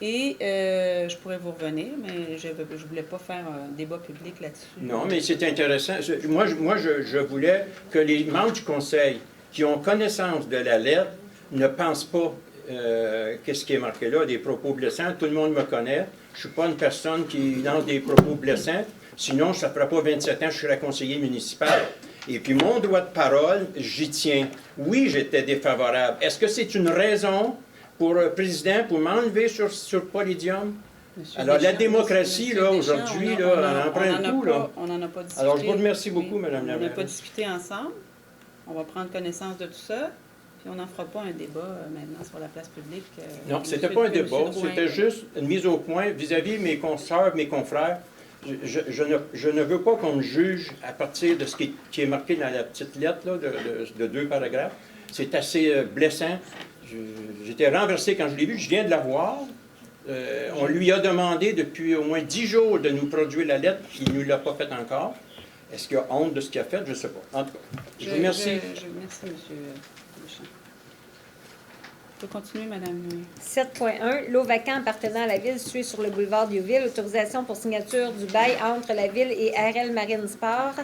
A: Et je pourrais vous revenir, mais je ne voulais pas faire un débat public là-dessus.
C: Non, mais c'est intéressant. Moi, je voulais que les membres du Conseil qui ont connaissance de la lettre ne pensent pas qu'est-ce qui est marqué là, des propos blessants. Tout le monde me connaît. Je ne suis pas une personne qui lance des propos blessants. Sinon, ça ne fera pas 27 ans que je serai conseiller municipal. Et puis, mon droit de parole, j'y tiens. Oui, j'étais défavorable. Est-ce que c'est une raison pour le président pour m'enlever sur Polydium? Alors, la démocratie, là, aujourd'hui, là, on en prend un coup, là.
A: On n'en a pas discuté.
C: Alors, je vous remercie beaucoup, Mme la
A: On n'a
C: maire.
A: pas discuté ensemble. On va prendre connaissance de tout ça. Puis on n'en fera pas un débat maintenant sur la place publique.
C: Non, c'était pas un débat.
A: Drouin.
C: C'était juste une mise au point vis-à-vis de mes consoeurs, mes confrères. Je ne veux pas qu'on me juge à partir de ce qui est marqué dans la petite lettre là, de 2 paragraphes. C'est assez blessant. J'étais renversé quand je l'ai vu. Je viens de la voir. On lui a demandé depuis au moins 10 jours de nous produire la lettre. Il ne nous l'a pas faite encore. Est-ce qu'il a honte de ce qu'il a fait? Je ne sais pas. En tout cas, je vous remercie.
A: Merci, M. Deschamps. Je peux continuer, Mme.
B: 7.1, lot vacant appartenant à la ville situé sur le boulevard Diouville. Autorisation pour signature du bail entre la ville et RL Marine Sport.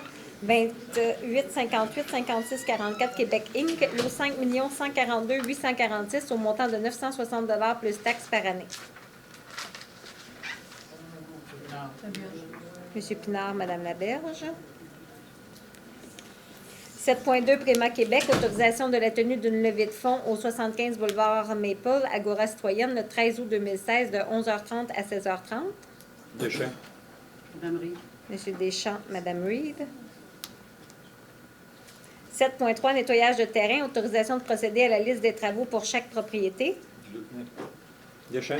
B: 28 58 56 44 Québec Inc. Lot 5 142 846 au montant de 960 $ plus taxes par année. Monsieur Pinard, Madame Laberge. 7.2 Préma Québec, autorisation de la tenue d'une levée de fonds au 75 boulevard Maple, Agora citoyenne, le 13 août 2016, de 11h30 à 16h30.
C: Deschamps.
I: Mme Reed.
B: Monsieur Deschamps, Madame Reed. 7.3 Nettoyage de terrain, autorisation de procéder à la liste des travaux pour chaque propriété.
C: Deschamps.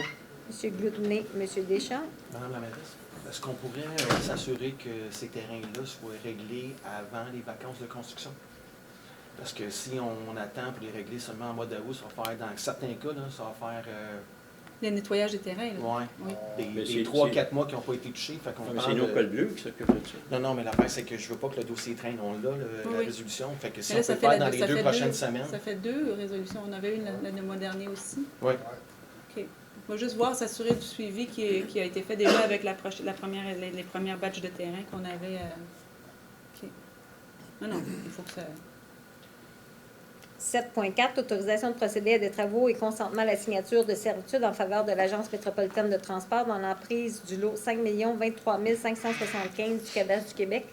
B: Monsieur Gloutenet, Monsieur Deschamps.
E: Madame la mairesse, est-ce qu'on pourrait s'assurer que ces terrains-là soient réglés avant les vacances de construction? Parce que si on attend pour les régler seulement en mois d'août, ça va faire, dans certains cas, là, ça va faire...
A: Le nettoyage des terrains, là.
E: Oui.
C: Mais
E: Des 3-4 mois qui n'ont pas été touchés. Fait qu'on
C: Mais
E: parle
C: c'est nos
E: de-
C: cols bleus qui s'occupent de ça.
E: Non, mais l'affaire, c'est que je veux pas que le dossier traîne. On l'a, la
A: Oui.
E: résolution. Fait que si
A: Mais là,
E: on peut
A: ça
E: le
A: fait
E: faire
A: la-
E: dans les
A: ça
E: 2
A: fait
E: prochaines
A: deux-
E: semaines.
A: Ça fait 2 résolutions. On avait une le mois dernier aussi.
E: Oui.
A: OK. On va juste voir, s'assurer du suivi qui a été fait déjà avec les premières batches de terrain qu'on avait. OK. Non, il faut que ça...
B: 7.4 Autorisation de procéder à des travaux et consentement à la signature de servitude en faveur de l'Agence métropolitaine de transport dans l'emprise du lot 5 23 575 du cadastre du Québec.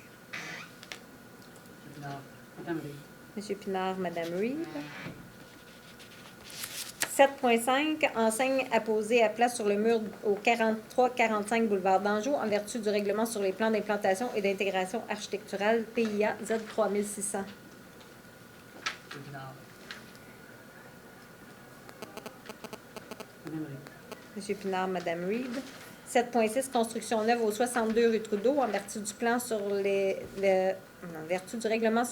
I: Mme Reed.
B: Monsieur Pinard, Madame Reed. 7.5 Enseigne apposée à place sur le mur au 43-45 boulevard d'Anjou en vertu du règlement sur les plans d'implantation et d'intégration architecturale PIA Z3600.
I: Mme Reed.
B: Monsieur Pinard, Madame Reed. 7.6 Construction neuve au 62 rue Trudeau en vertu du plan sur en vertu du règlement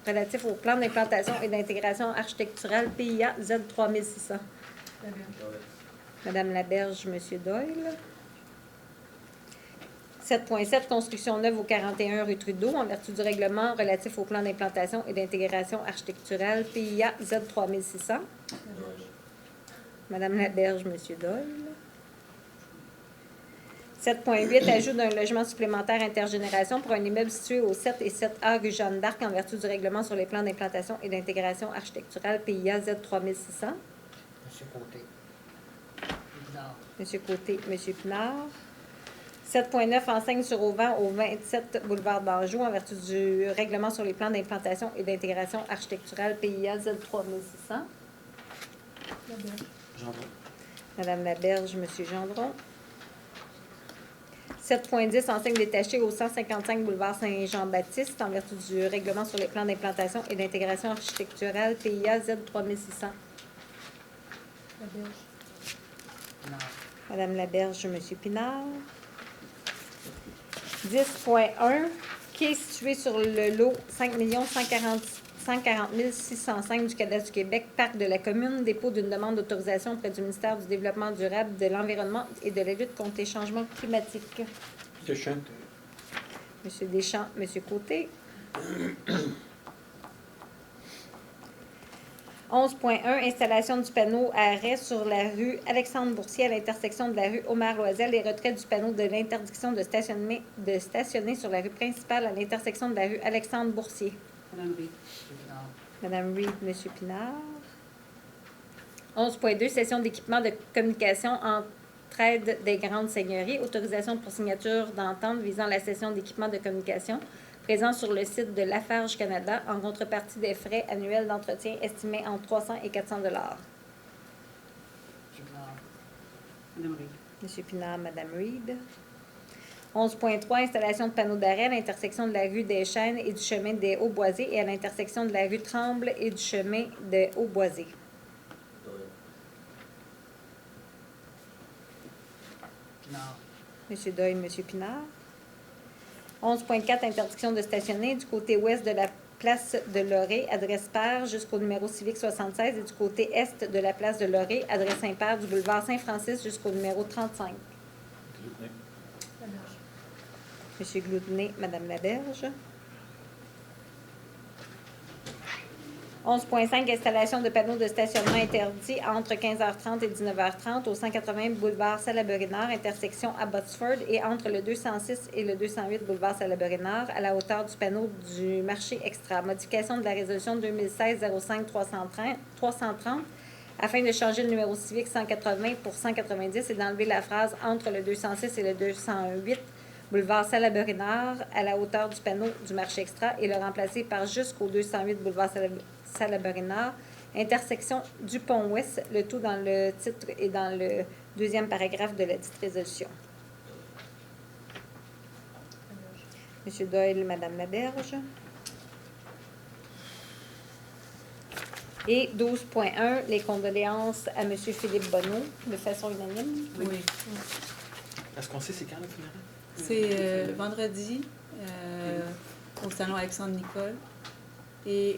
B: relatif au plan d'implantation et d'intégration architecturale PIA Z3600. Madame Laberge, Monsieur Doyle. 7.7 Construction neuve au 41 rue Trudeau en vertu du règlement relatif au plan d'implantation et d'intégration architecturale PIA Z3600. Madame Laberge, Monsieur Doyle. 7.8 Ajout d'un logement supplémentaire intergénération pour un immeuble situé au 7 et 7A rue Jeanne d'Arc en vertu du règlement sur les plans d'implantation et d'intégration architecturale PIA Z3600.
J: Monsieur Côté.
B: Monsieur Côté, Monsieur Pinard. 7.9 Enseigne sur Auvent au 27 boulevard d'Anjou en vertu du règlement sur les plans d'implantation et d'intégration architecturale PIA Z3600.
E: Gendron.
B: Madame Laberge, Monsieur Gendron. 7.10 Enseigne détachée au 155 boulevard Saint-Jean-Baptiste en vertu du règlement sur les plans d'implantation et d'intégration architecturale PIA Z3600. Madame Laberge, Monsieur Pinard. 10.1 Quai situé sur le lot 5 146 140 605 du cadastre du Québec, parc de la commune, dépôt d'une demande d'autorisation auprès du ministère du Développement durable, de l'Environnement et de la lutte contre les changements climatiques.
C: Deschamps.
B: Monsieur Deschamps, Monsieur Côté. 11.1, installation du panneau à arrêt sur la rue Alexandre-Boursier à l'intersection de la rue Omer-Loisel et retrait du panneau de l'interdiction de stationner sur la rue principale à l'intersection de la rue Alexandre-Boursier.
I: Madame Reed.
B: Madame Reed, Monsieur Pinard. 11.2, session d'équipement de communication entre aides des grandes seigneuries, autorisation pour signature d'entente visant la cession d'équipement de communication présent sur le site de Lafarge Canada en contrepartie des frais annuels d'entretien estimés entre 300 et 400 $.
I: Madame Reed.
B: Monsieur Pinard, Madame Reed. 11.3, installation de panneaux d'arrêt à l'intersection de la rue des Chênes et du chemin des Hauts-Boisés et à l'intersection de la rue Tremble et du chemin des Hauts-Boisés. Monsieur Doyle, Monsieur Pinard. 11.4, interdiction de stationner du côté ouest de la place de Lauré, adresse Père, jusqu'au numéro civique 76, et du côté est de la place de Lauré, adresse Saint-Père, du boulevard Saint-Francis jusqu'au numéro 35. Monsieur Gloudenay, Madame Laberge. 11.5, installation de panneaux de stationnement interdits entre 15h30 et 19h30 au 180 boulevard Salaberry-Nord, intersection Abbotsford, et entre le 206 et le 208 boulevard Salaberry-Nord, à la hauteur du panneau du marché extra. Modification de la résolution 2016-05-330, afin de changer le numéro civique 180 pour 190 et d'enlever la phrase entre le 206 et le 208 boulevard Salaberry-Nord, à la hauteur du panneau du marché extra, et le remplacer par jusqu'au 208 boulevard Salaberry-Nord, intersection du pont-ouest, le tout dans le titre et dans le deuxième paragraphe de la dite résolution. Monsieur Doyle, Madame Laberge. Et 12.1, les condoléances à Monsieur Philippe Bonneau, de façon unanime.
A: Oui.
E: Est-ce qu'on sait c'est quand le funéraire?
A: C'est vendredi au salon Alexandre-Nicole et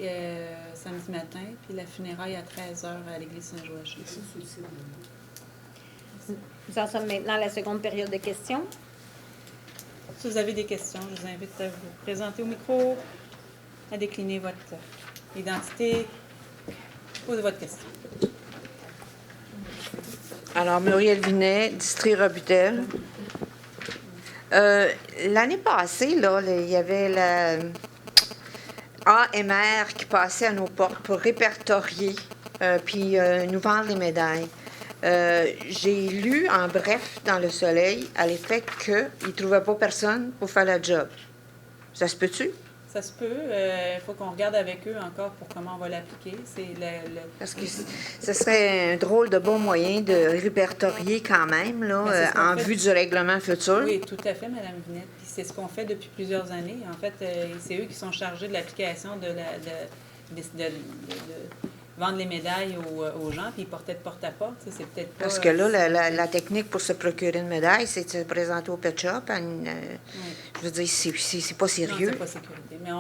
A: samedi matin, puis la funéraille à 13h à l'église Saint-Joachim.
B: Nous en sommes maintenant à la seconde période de questions.
A: Si vous avez des questions, je vous invite à vous présenter au micro, à décliner votre identité, poser votre question.
L: Alors, Muriel Vinet, district Robutel. L'année passée, là, il y avait la AMR qui passait à nos portes pour répertorier puis nous vendre les médailles. J'ai lu en bref dans Le Soleil à l'effet qu'ils ne trouvaient pas personne pour faire la job. Ça se peut-tu?
A: Ça se peut. Il faut qu'on regarde avec eux encore pour comment on va l'appliquer.
L: Parce que ce serait un drôle de bon moyen de répertorier quand même, là, en vue du règlement futur.
A: Oui, tout à fait, Mme Vinette. Puis c'est ce qu'on fait depuis plusieurs années. En fait, c'est eux qui sont chargés de l'application de vendre les médailles aux gens, puis ils portaient de porte à porte. C'est peut-être pas...
L: Parce que là, la technique pour se procurer une médaille, c'est de se présenter au pet shop. Je veux dire, c'est pas sérieux.
A: Non, c'est pas sécurité. Mais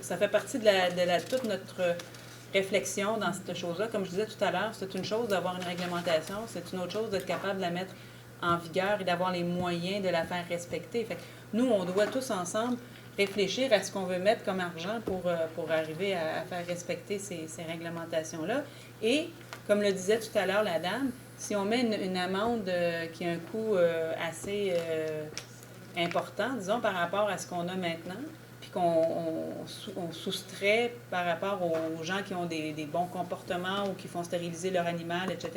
A: ça fait partie de toute notre réflexion dans cette chose-là. Comme je disais tout à l'heure, c'est une chose d'avoir une réglementation, c'est une autre chose d'être capable de la mettre en vigueur et d'avoir les moyens de la faire respecter. Fait que nous, on doit tous ensemble réfléchir à ce qu'on veut mettre comme argent pour arriver à faire respecter ces réglementations-là. Et, comme le disait tout à l'heure la dame, si on met une amende qui a un coût assez important, disons, par rapport à ce qu'on a maintenant, puis qu'on soustrait par rapport aux gens qui ont des bons comportements ou qui font stériliser leur animal, etc.,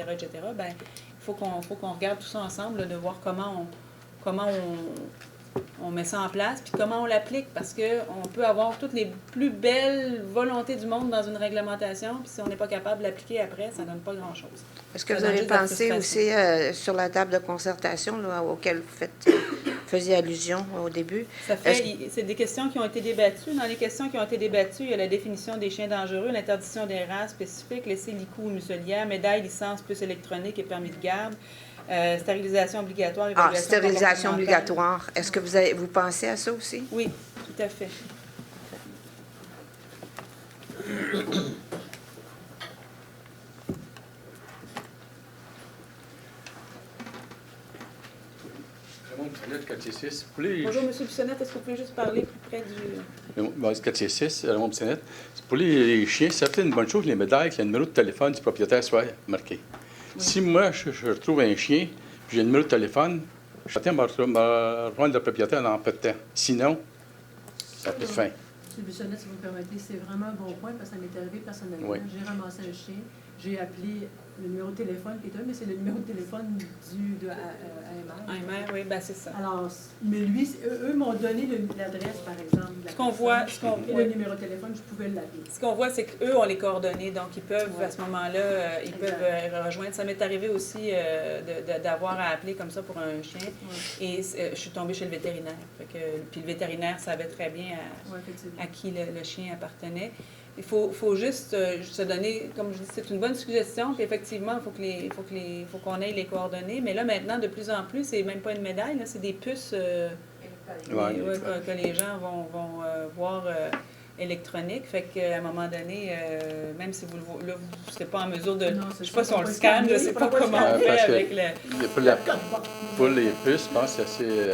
A: bien, il faut qu'on regarde tout ça ensemble, là, de voir comment on met ça en place, puis comment on l'applique, parce qu'on peut avoir toutes les plus belles volontés du monde dans une réglementation, puis si on n'est pas capable de l'appliquer après, ça ne donne pas grand-chose.
L: Est-ce que vous avez pensé aussi sur la table de concertation là, auquel vous faisiez allusion au début?
A: C'est des questions qui ont été débattues. Dans les questions qui ont été débattues, il y a la définition des chiens dangereux, l'interdiction des races spécifiques, laisser l'ICOU ou muselière, médaille, licence, puce électronique et permis de garde, stérilisation obligatoire.
L: Stérilisation obligatoire. Est-ce que vous pensez à ça aussi?
A: Oui, tout à fait. Bonjour, M. Bissonnette. Est-ce que vous pouvez juste parler plus près du...
M: Quartier 6, Raymond Bissonnette. Pour les chiens, c'est peut-être une bonne chose que les médailles, que le numéro de téléphone du propriétaire soit marqué. Oui. Si moi, je retrouve un chien, puis j'ai le numéro de téléphone, je vais me rendre le propriétaire dans peu de temps. Sinon, ça peut être fin.
N: M. Bissonnette, si vous me permettez, c'est vraiment un bon point parce que ça m'est arrivé personnellement. Oui. J'ai ramassé un chien, j'ai appelé le numéro de téléphone qui est mais c'est le numéro de téléphone de AMR.
A: AMR, oui, bien c'est ça.
N: Alors, mais lui, eux m'ont donné l'adresse, par exemple.
A: Ce qu'on voit,
N: le numéro de téléphone, je pouvais l'appeler.
A: Ce qu'on voit, c'est qu'eux ont les coordonnées, donc ils peuvent, à ce moment-là, ils peuvent rejoindre. Ça m'est arrivé aussi d'avoir à appeler comme ça pour un chien, et je suis tombée chez le vétérinaire. Puis le vétérinaire savait très bien à qui le chien appartenait. Il faut juste se donner, comme je dis, c'est une bonne suggestion, puis effectivement, il faut qu'on ait les coordonnées. Mais là, maintenant, de plus en plus, c'est même pas une médaille, là, c'est des puces que les gens vont voir électroniques. Fait qu'à un moment donné, même si vous ne serez pas en mesure de... Non, je ne sais pas si on le scanne, je ne sais pas comment on fait avec le...
M: Pour les puces, je pense que c'est assez...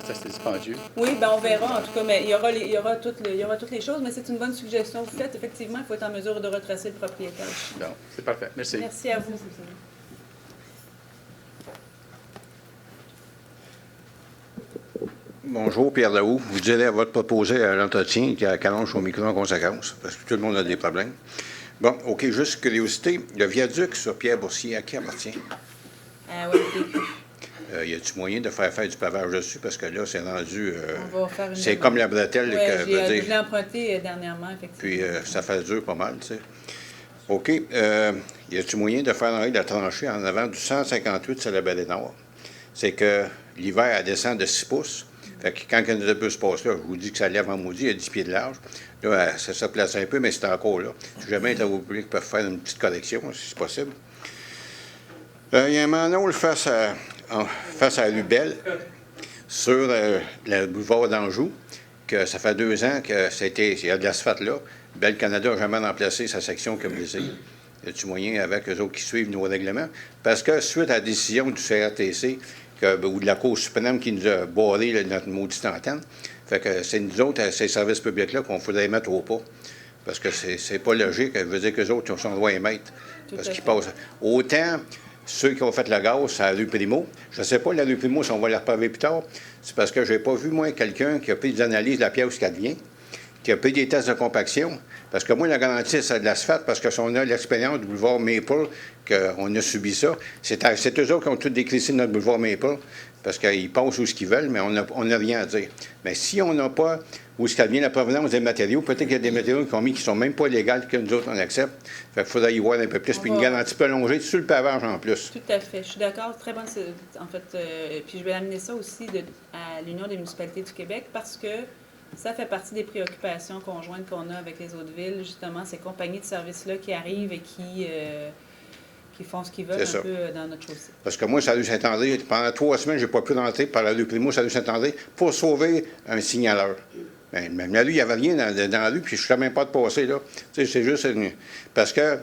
M: c'est assez dispendieux.
A: Oui, bien on verra en tout cas, mais il y aura toutes les choses, mais c'est une bonne suggestion que vous faites. Effectivement, il faut être en mesure de retracer le propriétaire.
M: Bon, c'est parfait. Merci.
A: Merci à vous.
O: Bonjour, Pierre Lahoux. Vous direz à votre proposé à l'entretien qu'allonge son micro en conséquence, parce que tout le monde a des problèmes. Bon, OK, juste curiosité. Le viaduc sur Pierre-Boursier, à qui appartient?
A: Oui,
O: y a-t-il moyen de faire du pavage dessus? Parce que là, c'est rendu... c'est
A: une...
O: comme la bretelle.
A: Oui, je l'ai emprunté dernièrement, effectivement.
O: Puis ça fait dur pas mal, tu sais. OK. Y a-t-il moyen de faire la tranchée en avant du 158 sur la Baie Nord? C'est que l'hiver, elle descend de 6 pouces. Fait que quand le bus passe là, je vous dis que ça lève en maudit, il y a 10 pieds de large. Là, ça se place un peu, mais c'est encore là. Si jamais les travaux publics peuvent faire une petite correction, si c'est possible. Il y a un manhole face à Lubel, sur le boulevard d'Anjou, que ça fait 2 ans que il y a de l'asphalte là. Bell Canada n'a jamais remplacé sa section qui a brisé. Y a-t-il moyen avec eux autres qui suivent nos règlements? Parce que suite à la décision du CRTC ou de la Cour suprême qui nous a barré notre maudite antenne, fait que c'est nous autres, ces services publics-là, qu'on faudrait mettre au pas. Parce que c'est pas logique. Ça veut dire qu'eux autres, ils sont droit à émettre. Parce qu'ils passent. Autant ceux qui ont fait le gaz à la rue Primo, je ne sais pas, la rue Primo, si on va la repaver plus tard, c'est parce que je n'ai pas vu, moi, quelqu'un qui a pris des analyses de la pierre où ce devient, qui a pris des tests de compaction. Parce que moi, la garantie, c'est de l'asphalte, parce que si on a l'expérience du boulevard Maple, qu'on a subi ça, c'est eux autres qui ont tout décrissé notre boulevard Maple, parce qu'ils passent où ce qu'ils veulent, mais on n'a rien à dire. Mais si on n'a pas où ce vient la provenance des matériaux, peut-être qu'il y a des matériaux qui ne sont même pas légaux que nous autres, on accepte. Fait qu'il faudrait y voir un peu plus, puis une garantie peut allonger sur le pavage en plus.
A: Tout à fait. Je suis d'accord. Très bonne. En fait, puis je vais amener ça aussi à l'Union des municipalités du Québec, parce que ça fait partie des préoccupations conjointes qu'on a avec les autres villes, justement, ces compagnies de services-là qui arrivent et qui font ce qu'ils veulent un peu dans notre chaussée.
O: Parce que moi, ça a dû Saint-André, pendant 3 semaines, je n'ai pas pu rentrer par la rue Primo, ça a dû Saint-André, pour sauver un signaleur. Même là, il n'y avait rien dans la rue, puis je ne savais même pas de passer, là. Tu sais, c'est juste... Parce que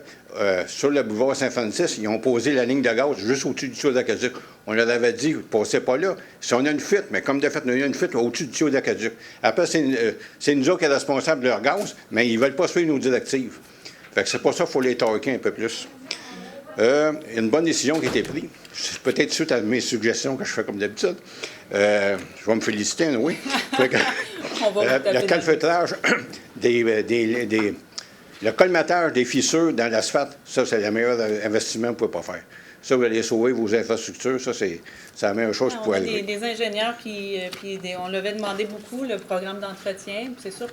O: sur le boulevard Saint-Francis, ils ont posé la ligne de gaz juste au-dessus du tuyau d'Aqueduc. On leur avait dit, ne passez pas là. Si on a une fuite, mais comme de fait, on a une fuite au-dessus du tuyau d'Aqueduc. Après, c'est nous autres qui sommes responsables de leur gaz, mais ils ne veulent pas suivre nos directives. Fait que c'est pour ça qu'il faut les torquer un peu plus. Il y a une bonne décision qui a été prise. C'est peut-être suite à mes suggestions que je fais comme d'habitude. Je vais me féliciter, oui. Le calfeutrage, le colmatage des fissures dans l'asphalte, ça, c'est le meilleur investissement que vous ne pouvez pas faire. Ça, vous allez sauver vos infrastructures. Ça, c'est la meilleure chose pour aller.
A: Des ingénieurs, on l'avait demandé beaucoup, le programme d'entretien. C'est sûr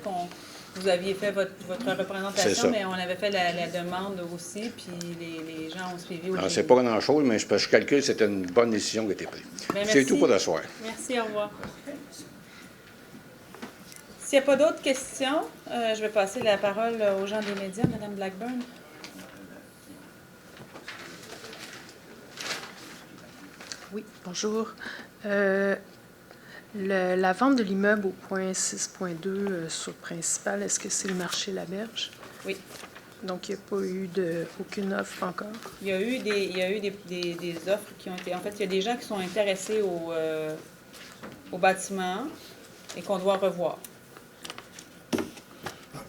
A: vous aviez fait votre représentation, mais on avait fait la demande aussi, puis les gens ont suivi.
O: C'est pas grand-chose, mais je calcule que c'était une bonne décision qui a été prise. C'est tout pour le soir.
A: Merci, au revoir. S'il n'y a pas d'autres questions, je vais passer la parole aux gens des médias. Mme Blackburn.
P: Oui, bonjour. La vente de l'immeuble au point 6.2 sur Principal, est-ce que c'est le marché Laberge?
A: Oui.
P: Donc, il n'y a pas eu aucune offre encore?
A: Il y a eu des offres qui ont été... En fait, il y a des gens qui sont intéressés au bâtiment et qu'on doit revoir.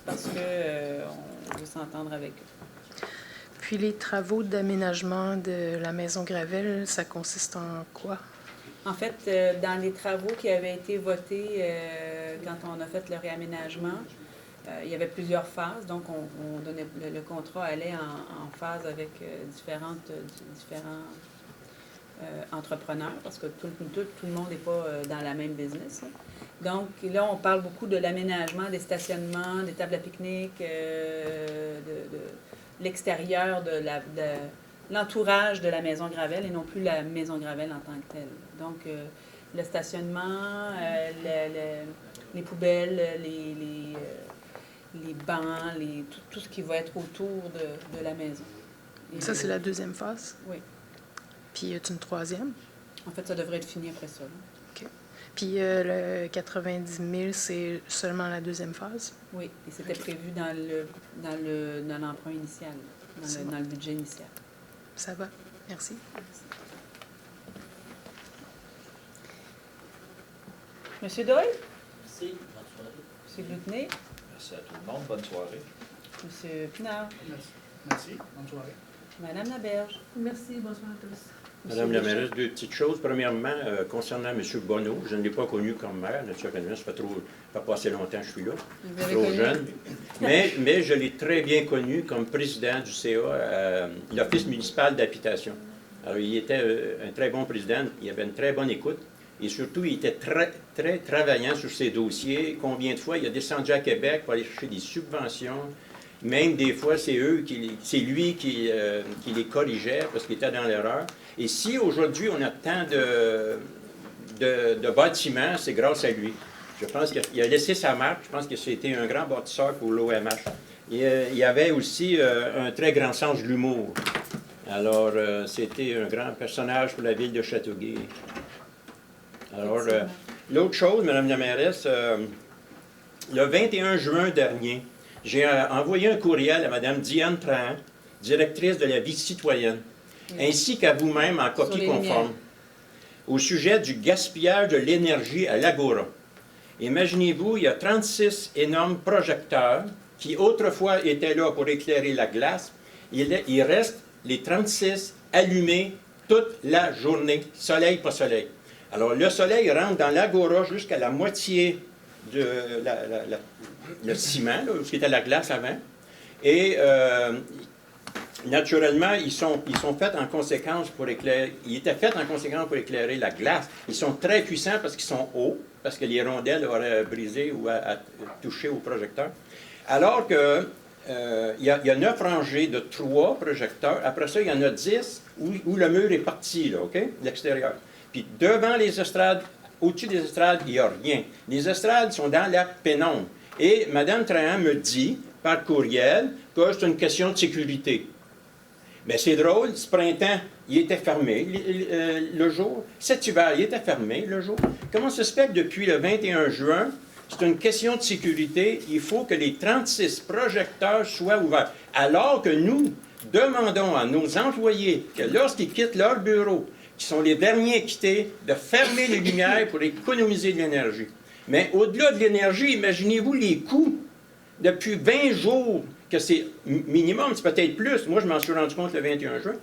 A: Parce qu'on veut s'entendre avec eux.
P: Puis les travaux d'aménagement de la maison Gravel, ça consiste en quoi?
A: En fait, dans les travaux qui avaient été votés quand on a fait le réaménagement, il y avait plusieurs phases. Donc, on donnait, le contrat allait en phase avec différents entrepreneurs, parce que tout le monde n'est pas dans la même business. Hein. Donc, là, on parle beaucoup de l'aménagement, des stationnements, des tables à pique-nique, de l'extérieur de l'entourage de la maison Gravel et non plus la maison Gravel en tant que telle. Donc, le stationnement, les poubelles, les bancs, tout ce qui va être autour de la maison. Et
P: ça, c'est la deuxième phase?
A: Oui.
P: Puis, y a-t-il une troisième?
A: En fait, ça devrait être fini après ça. Là.
P: OK. Puis, le 90 000, c'est seulement la deuxième phase?
A: Oui, et c'était prévu dans l'emprunt initial, dans le budget initial.
P: Ça va. Merci.
A: Monsieur Doyle?
Q: Merci. Bonne soirée.
A: Monsieur Gloutenay?
Q: Merci à tout le monde. Bonne soirée.
A: Monsieur Pinard?
Q: Merci. Bonne soirée.
A: Madame Laberge?
N: Merci. Bonsoir à tous.
C: Madame la mairesse, deux petites choses. Premièrement, concernant M. Bonneau, je ne l'ai pas connu comme maire, naturellement. Ça fait pas assez longtemps que je suis là. Trop jeune. Mais je l'ai très bien connu comme président du CA, l'Office municipal d'habitation. Alors, il était un très bon président. Il avait une très bonne écoute. Et surtout, il était très, très travaillant sur ses dossiers. Combien de fois il a descendu à Québec pour aller chercher des subventions. Même des fois, c'est lui qui les corrigeait parce qu'il était dans l'erreur. Et si aujourd'hui on a tant de bâtiments, c'est grâce à lui. Je pense qu'il a laissé sa marque. Je pense que c'était un grand bâtisseur pour l'OMH. Il avait aussi un très grand sens de l'humour. Alors, c'était un grand personnage pour la ville de Châteauguay. Alors, l'autre chose, Mme la mairesse, le 21 juin dernier, j'ai envoyé un courriel à Mme Diane Trahan, directrice de la vie citoyenne, ainsi qu'à vous-même en copie conforme, au sujet du gaspillage de l'énergie à l'Agora. Imaginez-vous, il y a 36 énormes projecteurs qui autrefois étaient là pour éclairer la glace. Il reste les 36 allumés toute la journée, soleil pas soleil. Alors, le soleil rentre dans l'Agora jusqu'à la moitié de le ciment, là, ce qui était la glace avant. Et naturellement, ils sont faits en conséquence pour éclairer. Ils étaient faits en conséquence pour éclairer la glace. Ils sont très puissants parce qu'ils sont hauts, parce que les rondelles auraient brisé ou touché au projecteur. Alors que il y a 9 rangées de 3 projecteurs. Après ça, il y en a 10 où le mur est parti, là, OK? L'extérieur. Puis devant les estrades, au-dessus des estrades, il n'y a rien. Les estrades sont dans la pénombre. Et Mme Trahan me dit, par courriel, que c'est une question de sécurité. Mais c'est drôle, ce printemps, il était fermé le jour. Cet hiver, il était fermé le jour. Comment ça se fait que depuis le 21 juin, c'est une question de sécurité, il faut que les 36 projecteurs soient ouverts. Alors que nous demandons à nos employés que lorsqu'ils quittent leur bureau, qui sont les derniers quittés, de fermer les lumières pour économiser de l'énergie. Mais au-delà de l'énergie, imaginez-vous les coûts. Depuis 20 jours, que c'est minimum, c'est peut-être plus. Moi, je m'en suis rendu compte le 21 juin.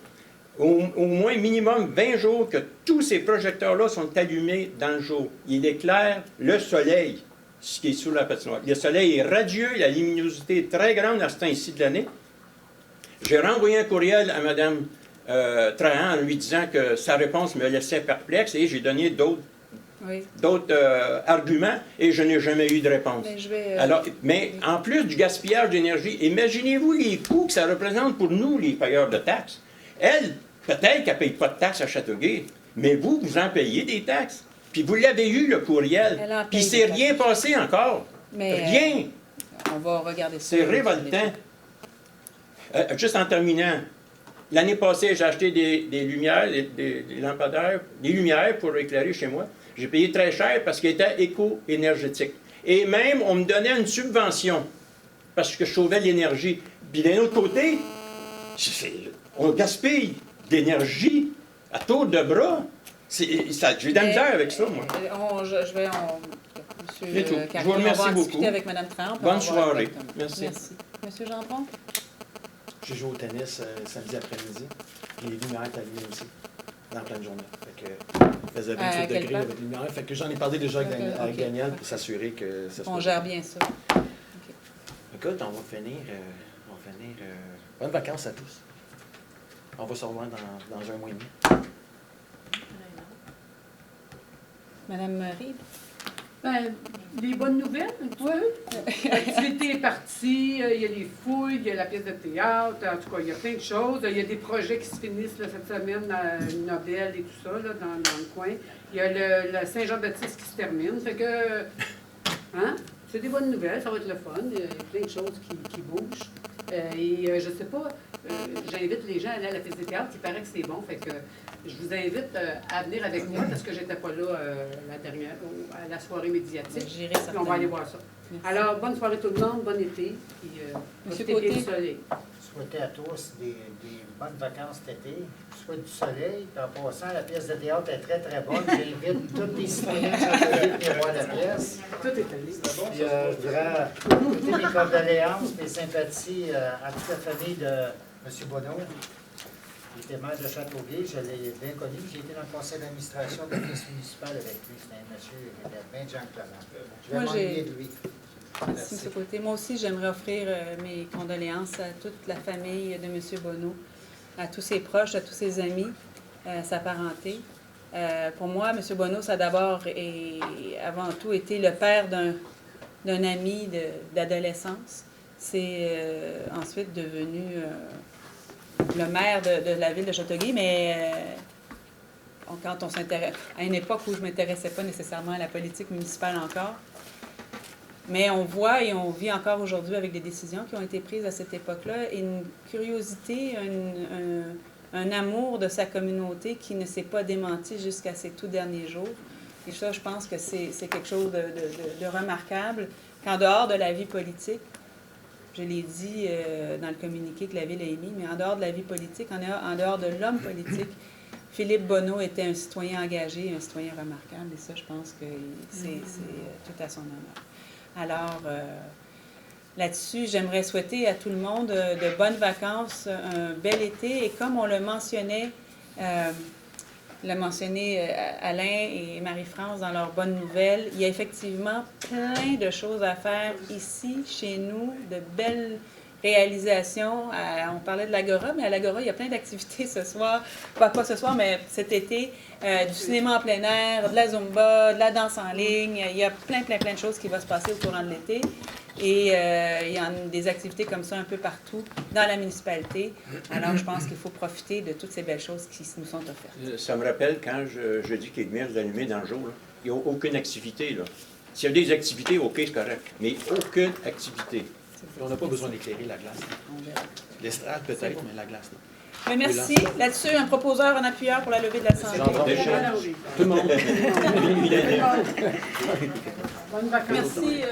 C: Au moins minimum 20 jours que tous ces projecteurs-là sont allumés dans le jour. Il éclaire le soleil, ce qui est sous la patinoire. Le soleil est radieux, la luminosité est très grande à ce temps-ci de l'année. J'ai renvoyé un courriel à Mme Trahan en lui disant que sa réponse me laissait perplexe et j'ai donné d'autres arguments et je n'ai jamais eu de réponse. Mais en plus du gaspillage d'énergie, imaginez-vous les coûts que ça représente pour nous, les payeurs de taxes. Elle, peut-être qu'elle ne paye pas de taxes à Châteauguay, mais vous en payez des taxes. Puis vous l'avez eu, le courriel. Puis il ne s'est rien passé encore. Rien.
A: On va regarder ça.
C: C'est révoltant. Juste en terminant, l'année passée, j'ai acheté des lumières, des lampadaires, des lumières pour éclairer chez moi. J'ai payé très cher parce qu'ils étaient éco-énergétiques. Et même, on me donnait une subvention parce que je sauvais l'énergie. Puis d'un autre côté, on gaspille d'énergie à tour de bras. J'ai de la misère avec ça, moi.
A: Monsieur
C: tout.
A: Carrier,
C: Je vous remercie
A: on va en
C: beaucoup.
A: discuter avec Mme Tramp.
C: Bonne soirée. Merci.
A: Monsieur Gendron?
E: J'ai joué au tennis samedi après-midi. Puis les lumières étaient allumées aussi, dans pleine journée. Fait que, il faisait 28 degrés avec les lumières. Fait que j'en ai parlé déjà avec Daniel pour s'assurer que ça se
A: On gère bien ça.
E: Écoute, on va finir. Bonnes vacances à tous. On va se revoir dans un mois et demi.
A: Madame Reed?
I: Ben, les bonnes nouvelles, un petit peu. L'activité est partie, il y a les fouilles, il y a la pièce de théâtre, en tout cas, il y a plein de choses. Il y a des projets qui se finissent là, cette semaine, à Nobel et tout ça, là, dans le coin. Il y a le Saint-Jean-Baptiste qui se termine. Fait que, hein, c'est des bonnes nouvelles, ça va être le fun. Il y a plein de choses qui bougent. Je sais pas, j'invite les gens à aller à la pièce de théâtre, il paraît que c'est bon. Fait que je vous invite à venir avec moi parce que j'étais pas là la dernière, à la soirée médiatique.
A: J'irai
I: Puis
A: certainement.
I: on va aller voir ça.
A: Merci.
I: Alors, bonne soirée tout le monde, bon été. Puis,
A: Monsieur
I: profitez bien
A: Côté.
I: du soleil.
R: Souhaiter à tous des bonnes vacances cet été. Je souhaite du soleil. Puis en passant, la pièce de théâtre est très, très bonne. J'invite tous les citoyens de Châteauguay à venir voir la pièce.
I: Tout est allé.
R: Puis je voudrais écouter mes condoléances, mes sympathies à toute la famille de M. Bonneau. Il était maire de Châteauguay. Je l'ai bien connu. J'ai été dans le conseil d'administration de l'office municipal avec lui. C'était un monsieur qui était bien gentleman. Je vais m'ennuyer de lui.
A: Merci, M. Côté. Moi aussi, j'aimerais offrir mes condoléances à toute la famille de M. Bonneau, à tous ses proches, à tous ses amis, sa parenté. Pour moi, M. Bonneau, ça a d'abord et avant tout été le père d'un ami d'adolescence. C'est ensuite devenu le maire de la ville de Châteauguay, mais quand on s'intéresse, à une époque où je ne m'intéressais pas nécessairement à la politique municipale encore, mais on voit et on vit encore aujourd'hui avec des décisions qui ont été prises à cette époque-là, et une curiosité, un amour de sa communauté qui ne s'est pas démenti jusqu'à ces tout derniers jours. Et ça, je pense que c'est quelque chose de remarquable, qu'en dehors de la vie politique, je l'ai dit dans le communiqué que la Ville a émis, mais en dehors de la vie politique, en dehors de l'homme politique, Philippe Bonneau était un citoyen engagé, un citoyen remarquable, et ça, je pense que c'est tout à son honneur. Alors, là-dessus, j'aimerais souhaiter à tout le monde de bonnes vacances, un bel été, et comme on le mentionnait, l'a mentionné Alain et Marie-France dans leurs bonnes nouvelles, il y a effectivement plein de choses à faire ici, chez nous, de belles réalisations. On parlait de l'Agora, mais à l'Agora, il y a plein d'activités ce soir, pas ce soir, mais cet été, du cinéma en plein air, de la Zumba, de la danse en ligne. Il y a plein de choses qui vont se passer au courant de l'été. Et il y a des activités comme ça un peu partout dans la municipalité. Alors, je pense qu'il faut profiter de toutes ces belles choses qui nous sont offertes.
C: Ça me rappelle quand je dis que les lumières sont allumées dans le jour, là, il n'y a aucune activité. Là. S'il y a des activités, OK, c'est correct, mais aucune activité.
E: On n'a pas besoin d'éclairer la glace. L'estrade peut-être, mais la glace, non.
A: Mais merci. Là-dessus, un proposeur, un appuyeur pour la levée de l'Assemblée.
E: Tout le monde.
I: Bonnes vacances.
A: Merci.